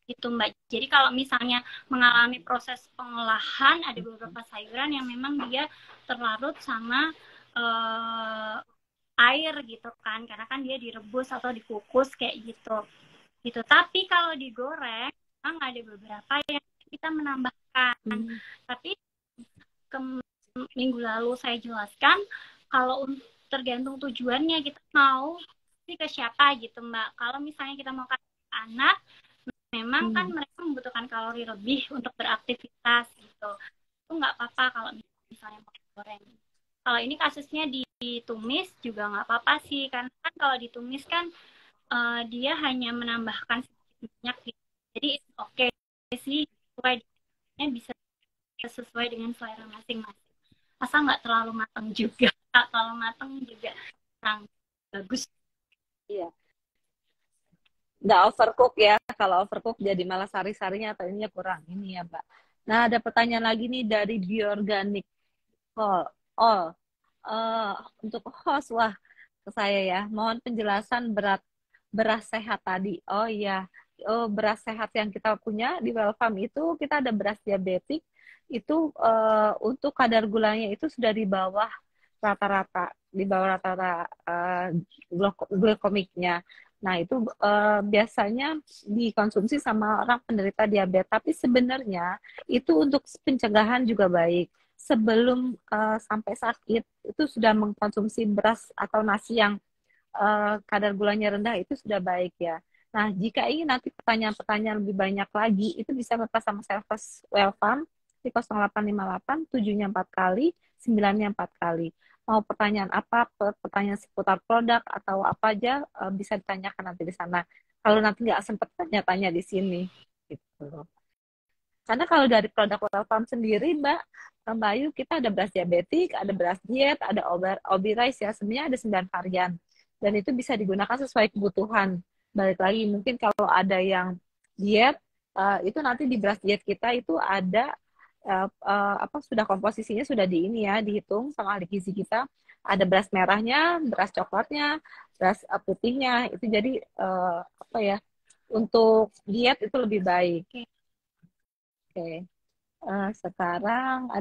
Gitu Mbak. Jadi kalau misalnya mengalami proses pengolahan, ada beberapa sayuran yang memang dia terlarut sama air gitu kan, karena kan dia direbus atau dikukus kayak gitu. Gitu. Tapi kalau digoreng, memang ada beberapa yang kita menambahkan. Tapi minggu lalu saya jelaskan kalau tergantung tujuannya kita mau ke siapa gitu Mbak. Kalau misalnya kita mau kasih anak, memang kan mereka membutuhkan kalori lebih untuk beraktivitas gitu. Itu nggak apa-apa kalau misalnya mau goreng. Kalau ini kasusnya ditumis juga nggak apa-apa sih, karena kan kalau ditumis kan dia hanya menambahkan sedikit minyak gitu. Jadi oke sih, bisa sesuai dengan selera masing-masing. Asal nggak terlalu matang juga, kalau matang juga kurang bagus. Iya. Nggak overcook ya. Kalau overcook jadi malah sari-sarinya atau ininya kurang. Ini ya, Mbak. Nah, ada pertanyaan lagi nih dari Bioorganic. Untuk host, wah, ke saya ya. Mohon penjelasan beras sehat tadi. Oh iya. Beras sehat yang kita punya di Wellfarm itu, kita ada beras diabetik. Itu untuk kadar gulanya itu sudah di bawah rata-rata glukomiknya. Nah, itu biasanya dikonsumsi sama orang penderita diabetes, tapi sebenarnya itu untuk pencegahan juga baik. Sebelum sampai sakit, itu sudah mengkonsumsi beras atau nasi yang kadar gulanya rendah, itu sudah baik ya. Nah, jika ingin nanti pertanyaan-pertanyaan lebih banyak lagi, itu bisa lepas sama service Wellfarm di 0858 7-nya 4 kali, 9-nya 4 kali. Mau pertanyaan apa, pertanyaan seputar produk atau apa aja, bisa ditanyakan nanti di sana. Kalau nanti nggak sempat tanya-tanya di sini. Gitu. Karena kalau dari produk Wellfarm sendiri, Mbak Ayu, kita ada beras diabetik, ada beras diet, ada Obi Rice ya. Sebenarnya ada 9 varian. Dan itu bisa digunakan sesuai kebutuhan. Balik lagi, mungkin kalau ada yang diet, itu nanti di beras diet kita itu ada sudah komposisinya sudah dihitung sama ahli gizi kita, ada beras merahnya, beras coklatnya, beras putihnya, itu jadi untuk diet itu lebih baik. Oke. Sekarang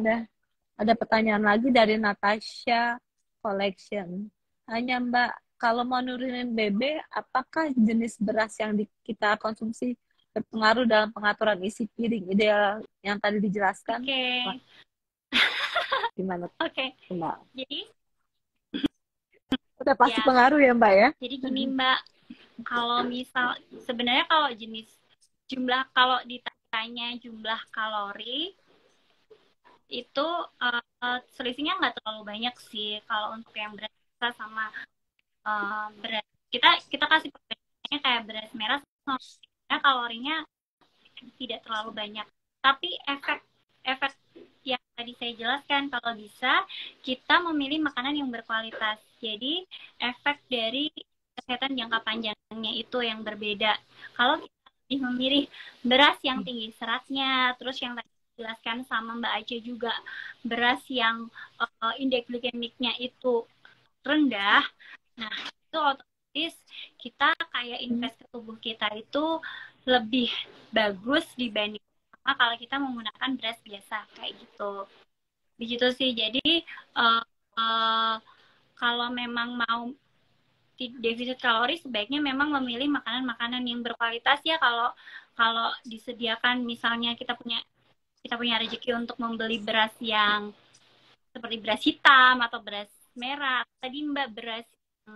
ada pertanyaan lagi dari Natasha Collection. Hanya Mbak, kalau mau nurunin BB, apakah jenis beras yang kita konsumsi berpengaruh dalam pengaturan isi piring ideal yang tadi dijelaskan? Oke. Gimana? Oke. Mbak? Jadi udah pasti pengaruh ya Mbak ya? Jadi gini Mbak, kalau sebenarnya kalau kalau ditanya jumlah kalori, itu selisihnya nggak terlalu banyak sih kalau untuk yang beras biasa sama beras kita kasih perbedaannya kayak beras merah sama merah, kalorinya tidak terlalu banyak, tapi efek yang tadi saya jelaskan, kalau bisa kita memilih makanan yang berkualitas, jadi efek dari kesehatan jangka panjangnya itu yang berbeda. Kalau kita lebih memilih beras yang tinggi seratnya, terus yang tadi dijelaskan sama Mbak Ace juga, beras yang indeks glikemiknya itu rendah, nah itu otomatis kita kayak invest ke tubuh kita itu lebih bagus dibanding sama kalau kita menggunakan beras biasa kayak gitu. Begitu sih. Jadi kalau memang mau defisit kalori sebaiknya memang memilih makanan-makanan yang berkualitas ya. Kalau disediakan misalnya kita punya rezeki untuk membeli beras yang seperti beras hitam atau beras merah, tadi Mbak beras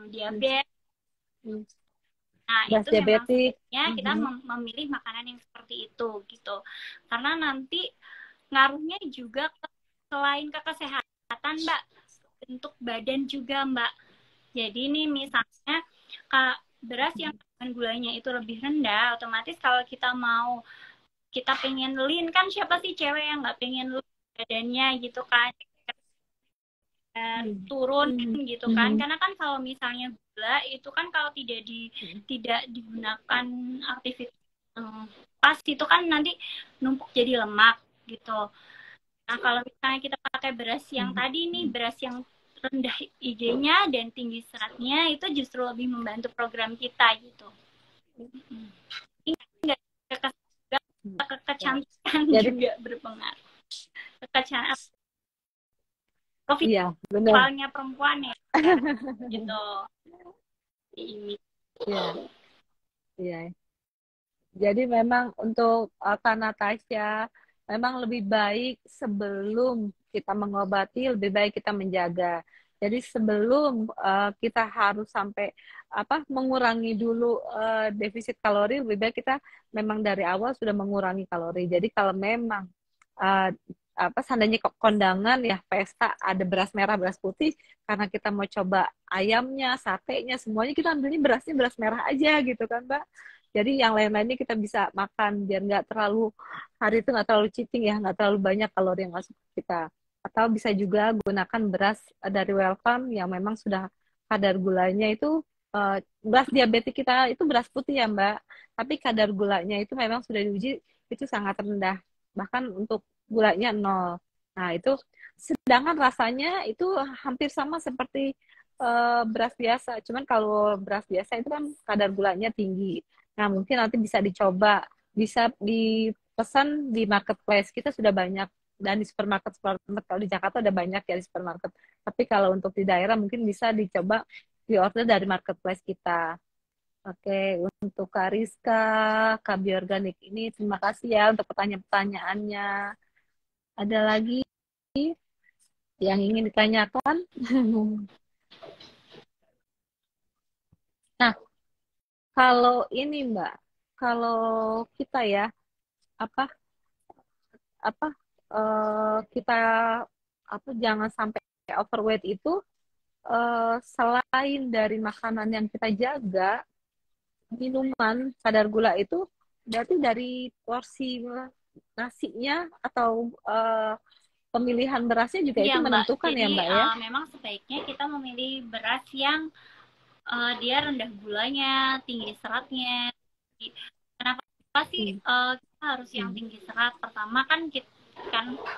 diabetes. Nah, beras itu memang diabetik. sebaiknya kita memilih makanan yang seperti itu gitu. Karena nanti ngaruhnya juga selain ke kesehatan, Mbak, bentuk badan juga, Mbak. Jadi ini misalnya beras yang gulanya itu lebih rendah, otomatis kalau kita pengen lean, kan siapa sih cewek yang nggak pengen lean badannya gitu kan, turun gitu kan, karena kan kalau misalnya gula itu kan kalau tidak digunakan aktivitas pas itu kan nanti numpuk jadi lemak gitu. Nah kalau misalnya kita pakai beras yang tadi nih, beras yang rendah IG-nya dan tinggi seratnya, itu justru lebih membantu program kita gitu. Ini kecantikan juga berpengaruh. Kecantikan. Iya, benar. Soalnya perempuan ya, gitu. Ini. Iya, iya. Jadi memang untuk Kak Natasha, memang lebih baik sebelum kita mengobati, lebih baik kita menjaga. Jadi sebelum kita harus sampai mengurangi dulu defisit kalori, lebih baik kita memang dari awal sudah mengurangi kalori. Jadi kalau memang seandainya kondangan ya pesta ada beras merah, beras putih, karena kita mau coba ayamnya, satenya, semuanya kita ambilnya berasnya beras merah aja gitu kan, Mbak. Jadi yang lain-lainnya kita bisa makan biar nggak terlalu, hari itu nggak terlalu cheating ya, nggak terlalu banyak kalori yang masuk ke kita. Atau bisa juga gunakan beras dari Welcome yang memang sudah kadar gulanya itu beras diabetes kita itu beras putih ya Mbak. Tapi kadar gulanya itu memang sudah diuji itu sangat rendah. Bahkan untuk gulanya 0. Nah itu sedangkan rasanya itu hampir sama seperti beras biasa. Cuman kalau beras biasa itu kan kadar gulanya tinggi. Nah, mungkin nanti bisa dicoba, bisa dipesan di marketplace. Kita sudah banyak, dan di supermarket, kalau di Jakarta ada banyak ya di supermarket. Tapi kalau untuk di daerah mungkin bisa dicoba di order dari marketplace kita. Oke, untuk Kak Rizka, Kak Bioorganik ini terima kasih ya untuk pertanyaan-pertanyaannya. Ada lagi yang ingin ditanyakan? Nah, kalau ini Mbak, kalau kita ya apa kita jangan sampai overweight itu selain dari makanan yang kita jaga, minuman kadar gula itu berarti dari porsi nasinya atau pemilihan berasnya juga iya, itu menentukan Mbak. ya Mbak ya. Memang sebaiknya kita memilih beras yang dia rendah gulanya, tinggi seratnya. Kenapa sih kita harus yang tinggi serat? Pertama kan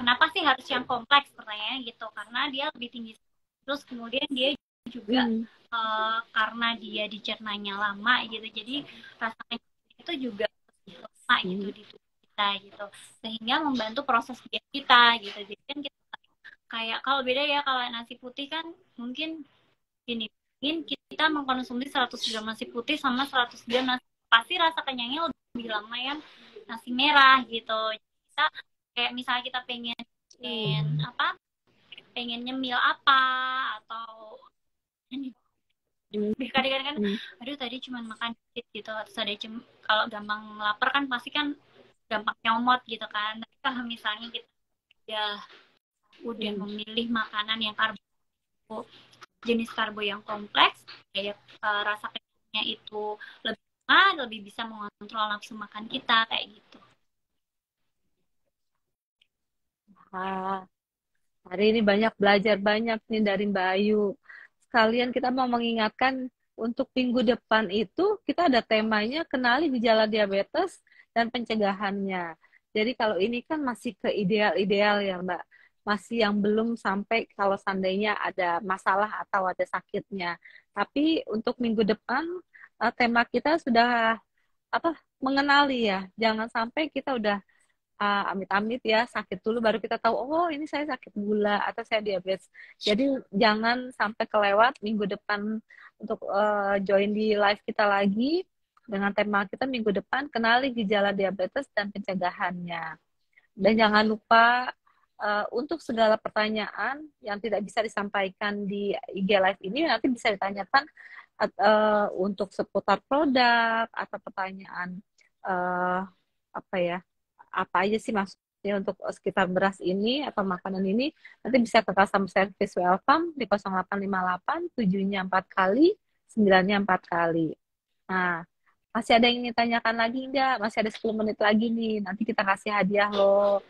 kenapa sih harus yang kompleks, pertanyaannya gitu? Karena dia lebih tinggi serat. Terus kemudian dia juga karena dia dicernanya lama gitu, jadi rasanya itu juga lama gitu di tubuh kita gitu, sehingga membantu proses diet kita gitu. Jadi kan kita kayak kalau beda ya, kalau nasi putih kan mungkin gini, kita mengkonsumsi 100 gram nasi putih sama 100 gram nasi, pasti rasa kenyangnya lebih lama yang nasi merah gitu. Kita kayak misalnya kita pengen nyemil apa atau kadang-kadang kan aduh tadi cuma makan dikit gitu, terus ada kalau gampang lapar kan pasti kan gampang nyomot gitu kan. Tapi kalau misalnya kita ya udah memilih makanan yang jenis karbo yang kompleks, kayak rasa kenyangnya itu lebih bisa mengontrol nafsu makan kita kayak gitu. Hari ini belajar banyak nih dari Mbak Ayu. Sekalian kita mau mengingatkan untuk minggu depan itu kita ada temanya kenali gejala diabetes dan pencegahannya. Jadi kalau ini kan masih ke ideal-ideal ya Mbak. Masih yang belum sampai kalau seandainya ada masalah atau ada sakitnya. Tapi untuk minggu depan tema kita sudah mengenali ya. Jangan sampai kita udah amit-amit ya sakit dulu baru kita tahu oh ini saya sakit gula atau saya diabetes. Jadi jangan sampai kelewat minggu depan untuk join di live kita lagi dengan tema kita minggu depan kenali gejala diabetes dan pencegahannya. Dan jangan lupa untuk segala pertanyaan yang tidak bisa disampaikan di IG live ini nanti bisa ditanyakan untuk seputar produk atau pertanyaan apa aja sih maksudnya untuk sekitar beras ini atau makanan ini nanti bisa ke customer service welcome di 0858 7-nya 4 kali 9-nya 4 kali. Nah, masih ada yang ingin tanyakan lagi enggak? Masih ada 10 menit lagi nih. Nanti kita kasih hadiah loh.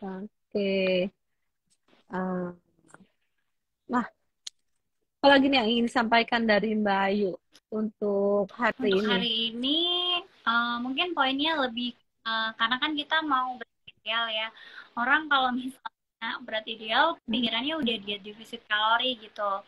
Oke. Nah, apa lagi nih yang ingin disampaikan dari Mbak Ayu untuk hari Untuk ini? hari ini mungkin poinnya lebih karena kan kita mau berat ideal ya. Orang kalau misalnya berat ideal pikirannya udah diet defisit kalori gitu.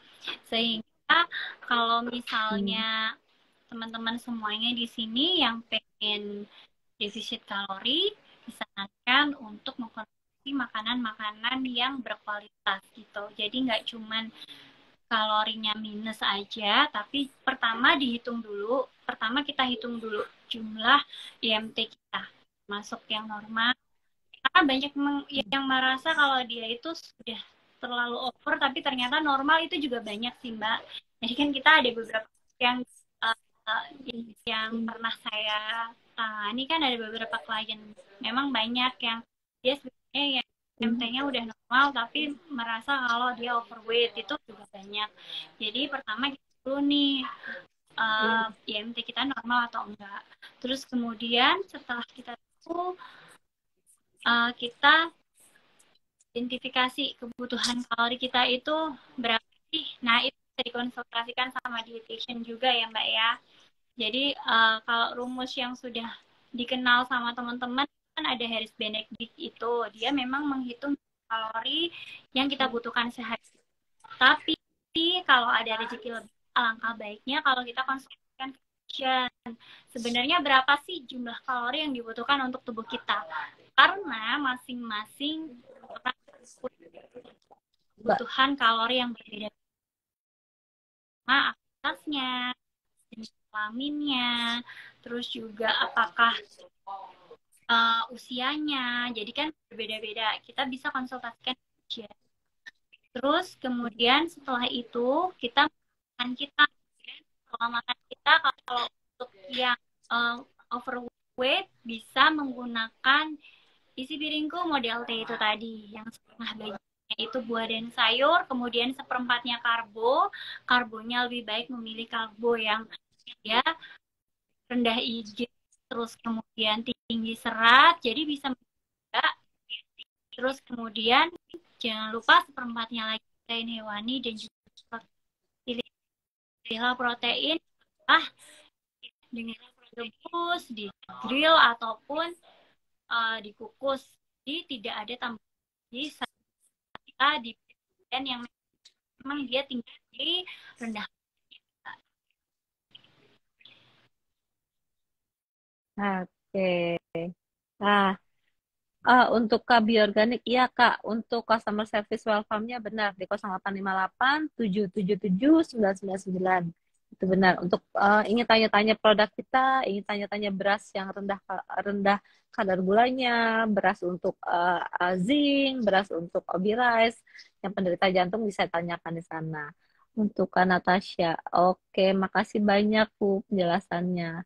Sehingga kalau misalnya teman-teman semuanya di sini yang pengen defisit kalori disarankan untuk mengkonsumsi makanan-makanan yang berkualitas gitu. Jadi nggak cuman kalorinya minus aja, tapi pertama kita hitung dulu jumlah IMT kita masuk yang normal. Karena banyak yang merasa kalau dia itu sudah terlalu over, tapi ternyata normal itu juga banyak sih Mbak. Jadi kan kita ada beberapa yang yang pernah saya tangani kan ada beberapa klien, memang banyak yang dia sebenarnya yang IMT-nya udah normal tapi merasa kalau dia overweight itu juga banyak. Jadi pertama kita dulu nih IMT kita normal atau enggak. Terus kemudian setelah kita tahu kita identifikasi kebutuhan kalori kita itu berapa sih. Nah itu bisa dikonsultasikan sama dietitian juga ya Mbak ya. Jadi kalau rumus yang sudah dikenal sama teman-teman kan ada Harris Benedict itu, dia memang menghitung kalori yang kita butuhkan sehari. Tapi kalau ada rezeki lebih, alangkah baiknya kalau kita konsultasikan sebenarnya berapa sih jumlah kalori yang dibutuhkan untuk tubuh kita. Karena masing-masing orang kebutuhan kalori yang berbeda. Nah, aktivitasnya, jenis kelaminnya, terus juga apakah usianya, jadi kan berbeda-beda. Kita bisa konsultasikan. Terus kemudian setelah itu kita makan kita, kalau untuk yang overweight bisa menggunakan isi piringku model T itu tadi, yang setengah bagiannya itu buah dan sayur, kemudian seperempatnya karbonya lebih baik memilih karbo yang ya rendah IJ, terus kemudian tinggi serat, jadi bisa enggak. Terus kemudian jangan lupa seperempatnya lagi protein hewani dan juga pilihlah protein dengan rebus, di grill ataupun dikukus. Jadi tidak ada tambahan kita di yang memang dia tinggi rendah. Oke. Nah, untuk KB Organik, iya Kak. Untuk customer service welcome-nya benar di 0858 777 999. Itu benar. Untuk ingin tanya-tanya produk kita, ingin tanya-tanya beras yang rendah kadar gulanya, beras untuk zinc, beras untuk Obi Rice, yang penderita jantung bisa tanyakan di sana. untuk Kak Natasha. Oke, makasih banyak Bu penjelasannya.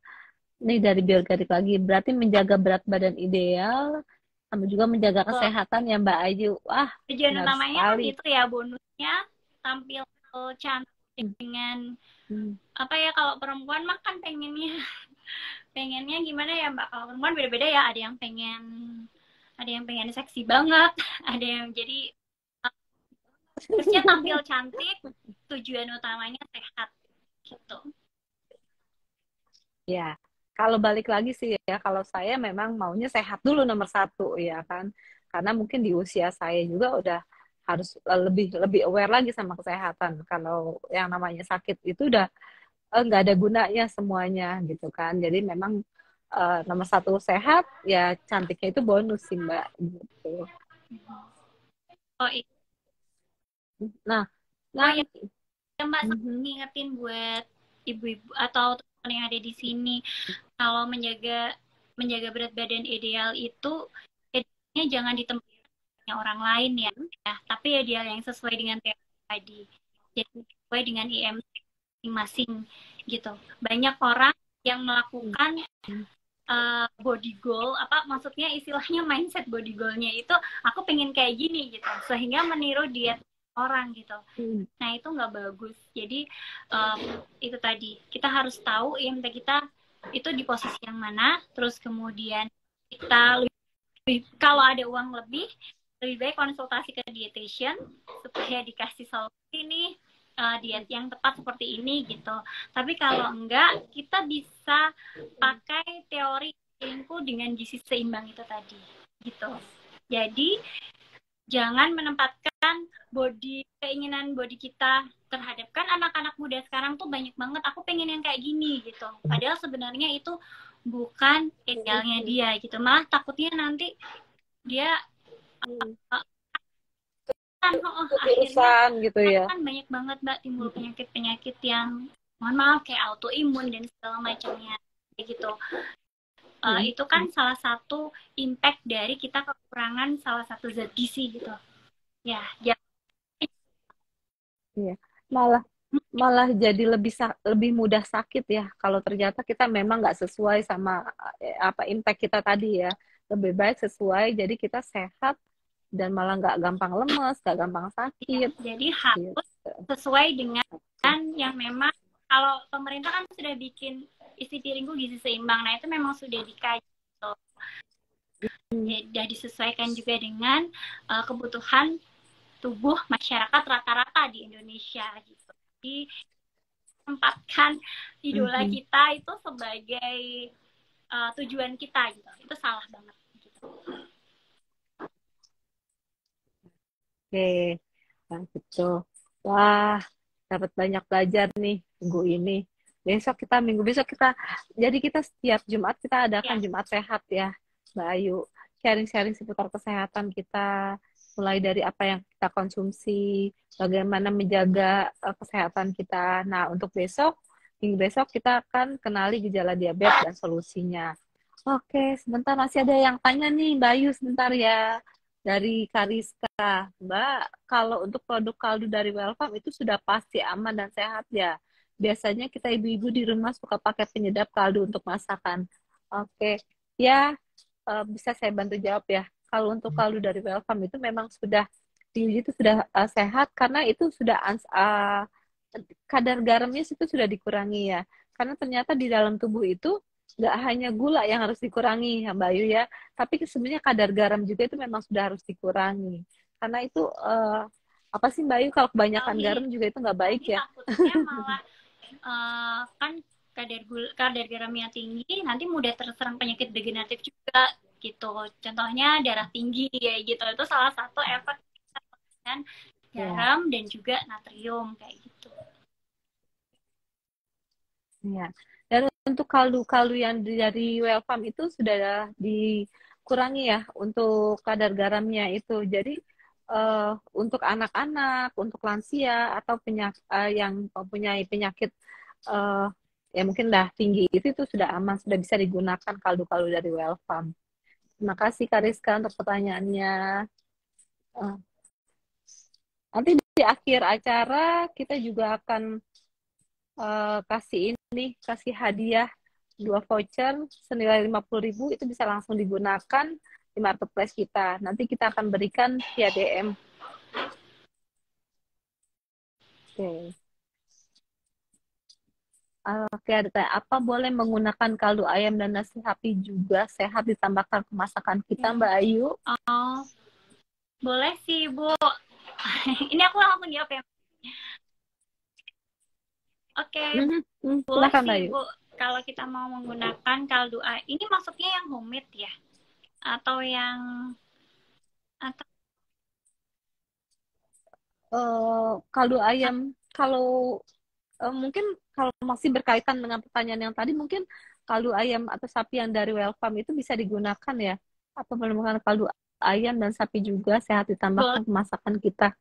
Ini dari biogarnik lagi, berarti menjaga berat badan ideal, sama juga menjaga Tuh, kesehatan ya Mbak Ayu. Wah, tujuan benar utamanya kan sekali. itu ya, bonusnya tampil cantik Hmm, dengan hmm, apa ya, kalau perempuan mah kan pengennya pengennya gimana ya Mbak, kalau perempuan beda-beda ya, ada yang pengen seksi banget, ada yang jadi harusnya tampil cantik, tujuan utamanya sehat gitu. Ya, kalau balik lagi sih ya, kalau saya memang maunya sehat dulu nomor satu ya kan, karena mungkin di usia saya juga udah harus lebih lebih aware lagi sama kesehatan. Kalau yang namanya sakit itu udah nggak ada gunanya semuanya gitu kan. Jadi memang nomor satu sehat, ya cantiknya itu bonus sih Mbak gitu. Oh iya, Nah, oh iya nanti. Mbak, Mhm. ngingetin buat ibu-ibu atau teman yang ada di sini, kalau menjaga menjaga berat badan ideal itu idealnya jangan di tempatnya orang lain ya, tapi ideal yang sesuai dengan teori tadi, jadi sesuai dengan IMC masing-masing gitu. Banyak orang yang melakukan body goal, apa maksudnya, istilahnya mindset body goalnya itu aku pengen kayak gini gitu, sehingga meniru diet orang gitu. Nah itu nggak bagus. Jadi itu tadi kita harus tahu IMT kita itu di posisi yang mana, terus kemudian kita kalau ada uang lebih baik konsultasi ke dietitian supaya dikasih solusi nih diet yang tepat seperti ini gitu. Tapi kalau enggak, kita bisa pakai teori lingku dengan gizi seimbang itu tadi gitu. Jadi jangan menempatkan keinginan body kita terhadap, kan anak-anak muda sekarang tuh banyak banget aku pengen yang kayak gini gitu, padahal sebenarnya itu bukan idealnya dia gitu, malah takutnya nanti dia akhirnya Keterusan gitu ya. kan banyak banget Mbak timbul penyakit-penyakit yang mohon maaf kayak autoimun dan segala macamnya kayak gitu. Itu kan salah satu impact dari kita kekurangan salah satu zat gizi gitu ya. Iya. Malah malah jadi lebih mudah sakit ya kalau ternyata kita memang nggak sesuai sama apa impact kita tadi ya. Lebih baik sesuai, jadi kita sehat dan malah nggak gampang lemes, nggak gampang Ya, sakit jadi harus gitu. sesuai dengan yang memang, kalau pemerintah kan sudah bikin isi piringku gizi seimbang, nah itu memang sudah dikaji gitu. Sudah disesuaikan juga dengan kebutuhan tubuh masyarakat rata-rata di Indonesia gitu. Jadi tempatkan idola kita itu sebagai tujuan kita gitu, itu salah banget gitu. Oke, nah, gitu. Wah, dapat banyak belajar nih minggu ini. Minggu besok kita, jadi kita setiap Jumat kita adakan Ya, Jumat sehat ya, Mbak Ayu. Sharing-sharing seputar kesehatan kita, mulai dari apa yang kita konsumsi, bagaimana menjaga kesehatan kita. Nah, untuk minggu besok kita akan kenali gejala diabetes dan solusinya. Oke, sebentar masih ada yang tanya nih, Mbak Ayu, sebentar ya. Dari Kariska, Mbak, kalau untuk produk kaldu dari Welcome itu sudah pasti aman dan sehat ya. Biasanya kita ibu-ibu di rumah suka pakai penyedap kaldu untuk masakan. Oke, ya bisa saya bantu jawab ya. Kalau untuk kaldu dari Welcome itu memang sudah diuji itu sudah sehat karena itu sudah kadar garamnya itu sudah dikurangi ya. Karena ternyata di dalam tubuh itu nggak hanya gula yang harus dikurangi ya Mbak Ayu ya, tapi sebenarnya kadar garam juga itu memang sudah harus dikurangi. Karena itu apa sih Mbak Ayu, kalau kebanyakan garam juga itu nggak baik nanti ya. takutnya malah kan kadar garamnya tinggi, nanti mudah terserang penyakit degeneratif juga gitu. Contohnya darah tinggi ya gitu. Itu salah satu efek dengan garam dan juga natrium kayak gitu. Ya. Dan untuk kaldu-kaldu yang dari Welcome itu sudah dikurangi ya untuk kadar garamnya itu. Jadi untuk anak-anak, untuk lansia atau yang mempunyai penyakit uh, ya mungkin dah tinggi itu sudah aman, sudah bisa digunakan kaldu-kaldu dari Welcome. Terima kasih Kariska untuk pertanyaannya. Uh, nanti di akhir acara kita juga akan kasih hadiah 2 voucher senilai 50.000, itu bisa langsung digunakan di marketplace kita. Nanti kita akan berikan via DM. Oke. Oke, apa boleh menggunakan kaldu ayam dan nasi sapi juga sehat ditambahkan ke masakan kita, Mbak Ayu? Oh, boleh sih, Bu. Ini aku langsung jawab ya. Oke, boleh Silakan, sih, Mbak Ayu. Bu. Kalau kita mau menggunakan kaldu ayam, ini maksudnya yang homemade ya? Atau yang kaldu ayam, kalau mungkin kalau masih berkaitan dengan pertanyaan yang tadi, mungkin kaldu ayam atau sapi yang dari Well Farm itu bisa digunakan ya? Apa menggunakan kaldu ayam dan sapi juga sehat ditambahkan ke masakan kita?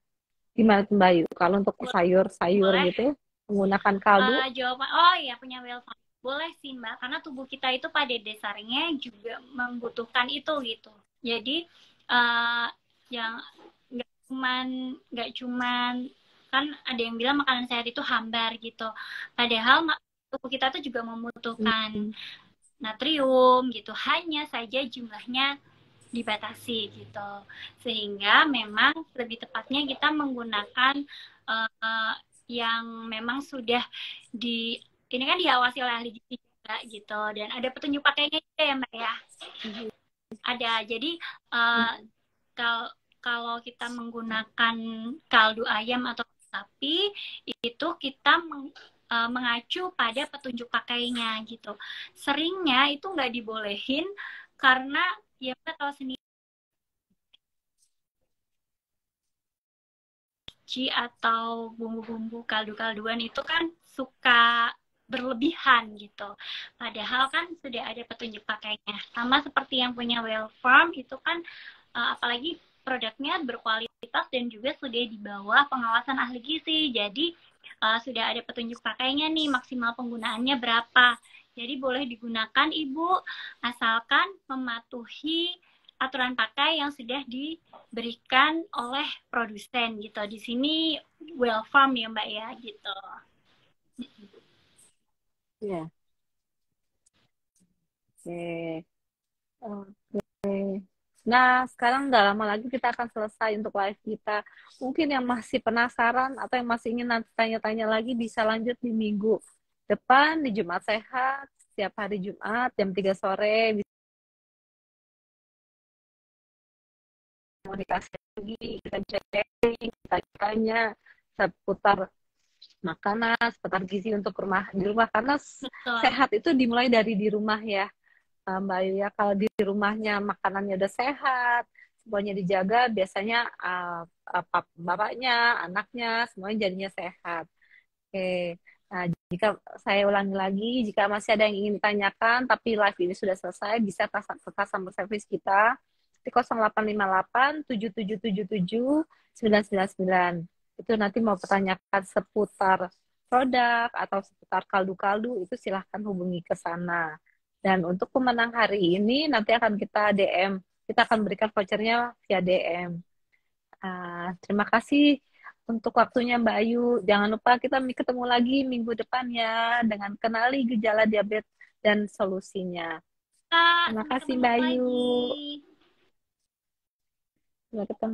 Gimana Mbak Ayu? Kalau untuk sayur-sayur gitu, menggunakan kaldu? Jawaban, oh iya, punya Well Farm. Boleh sih Mbak, karena tubuh kita itu pada dasarnya juga membutuhkan itu gitu. Jadi yang nggak cuman kan ada yang bilang makanan sehat itu hambar gitu. Padahal tubuh kita tuh juga membutuhkan natrium gitu. Hanya saja jumlahnya dibatasi gitu. Sehingga memang lebih tepatnya kita menggunakan yang memang sudah ini kan diawasi oleh ahli gizi juga gitu, dan ada petunjuk pakainya juga ya Mbak ya. Ada. Jadi kalau kita menggunakan kaldu ayam atau sapi itu kita mengacu pada petunjuk pakainya gitu. Seringnya itu nggak dibolehin karena ya kita tahu sendiri atau bumbu-bumbu kaldu-kalduan itu kan suka berlebihan gitu. Padahal kan sudah ada petunjuk pakainya. Sama seperti yang punya Well Farm itu kan apalagi produknya berkualitas dan juga sudah di bawah pengawasan ahli gizi. Jadi sudah ada petunjuk pakainya nih, maksimal penggunaannya berapa. Jadi boleh digunakan Ibu asalkan mematuhi aturan pakai yang sudah diberikan oleh produsen gitu. Di sini Well Farm ya Mbak ya gitu. Iya. Oke. Oke. Nah, sekarang nggak lama lagi kita akan selesai untuk live kita. Mungkin yang masih penasaran atau yang masih ingin nanti tanya-tanya lagi bisa lanjut di minggu depan, di Jumat Sehat, setiap hari Jumat jam 3 sore. Bisa komunikasi lagi, kita sharing, kita tanya seputar makanan, seputar gizi untuk di rumah. Karena sehat itu dimulai dari di rumah ya. Mbak Ayu ya, kalau di rumahnya makanannya udah sehat, semuanya dijaga, biasanya bapaknya, anaknya, semuanya jadinya sehat. Oke, nah jika saya ulangi lagi, jika masih ada yang ingin ditanyakan, tapi live ini sudah selesai, bisa ke customer service kita di 0858 7777 999. Itu nanti mau pertanyakan seputar produk atau seputar kaldu-kaldu, itu silahkan hubungi ke sana. Dan untuk pemenang hari ini nanti akan kita DM. Kita akan berikan vouchernya via DM. Terima kasih untuk waktunya Mbak Ayu. Jangan lupa kita ketemu lagi minggu depan ya dengan kenali gejala diabetes dan solusinya. Terima kasih Mbak Ayu. Sampai ketemu.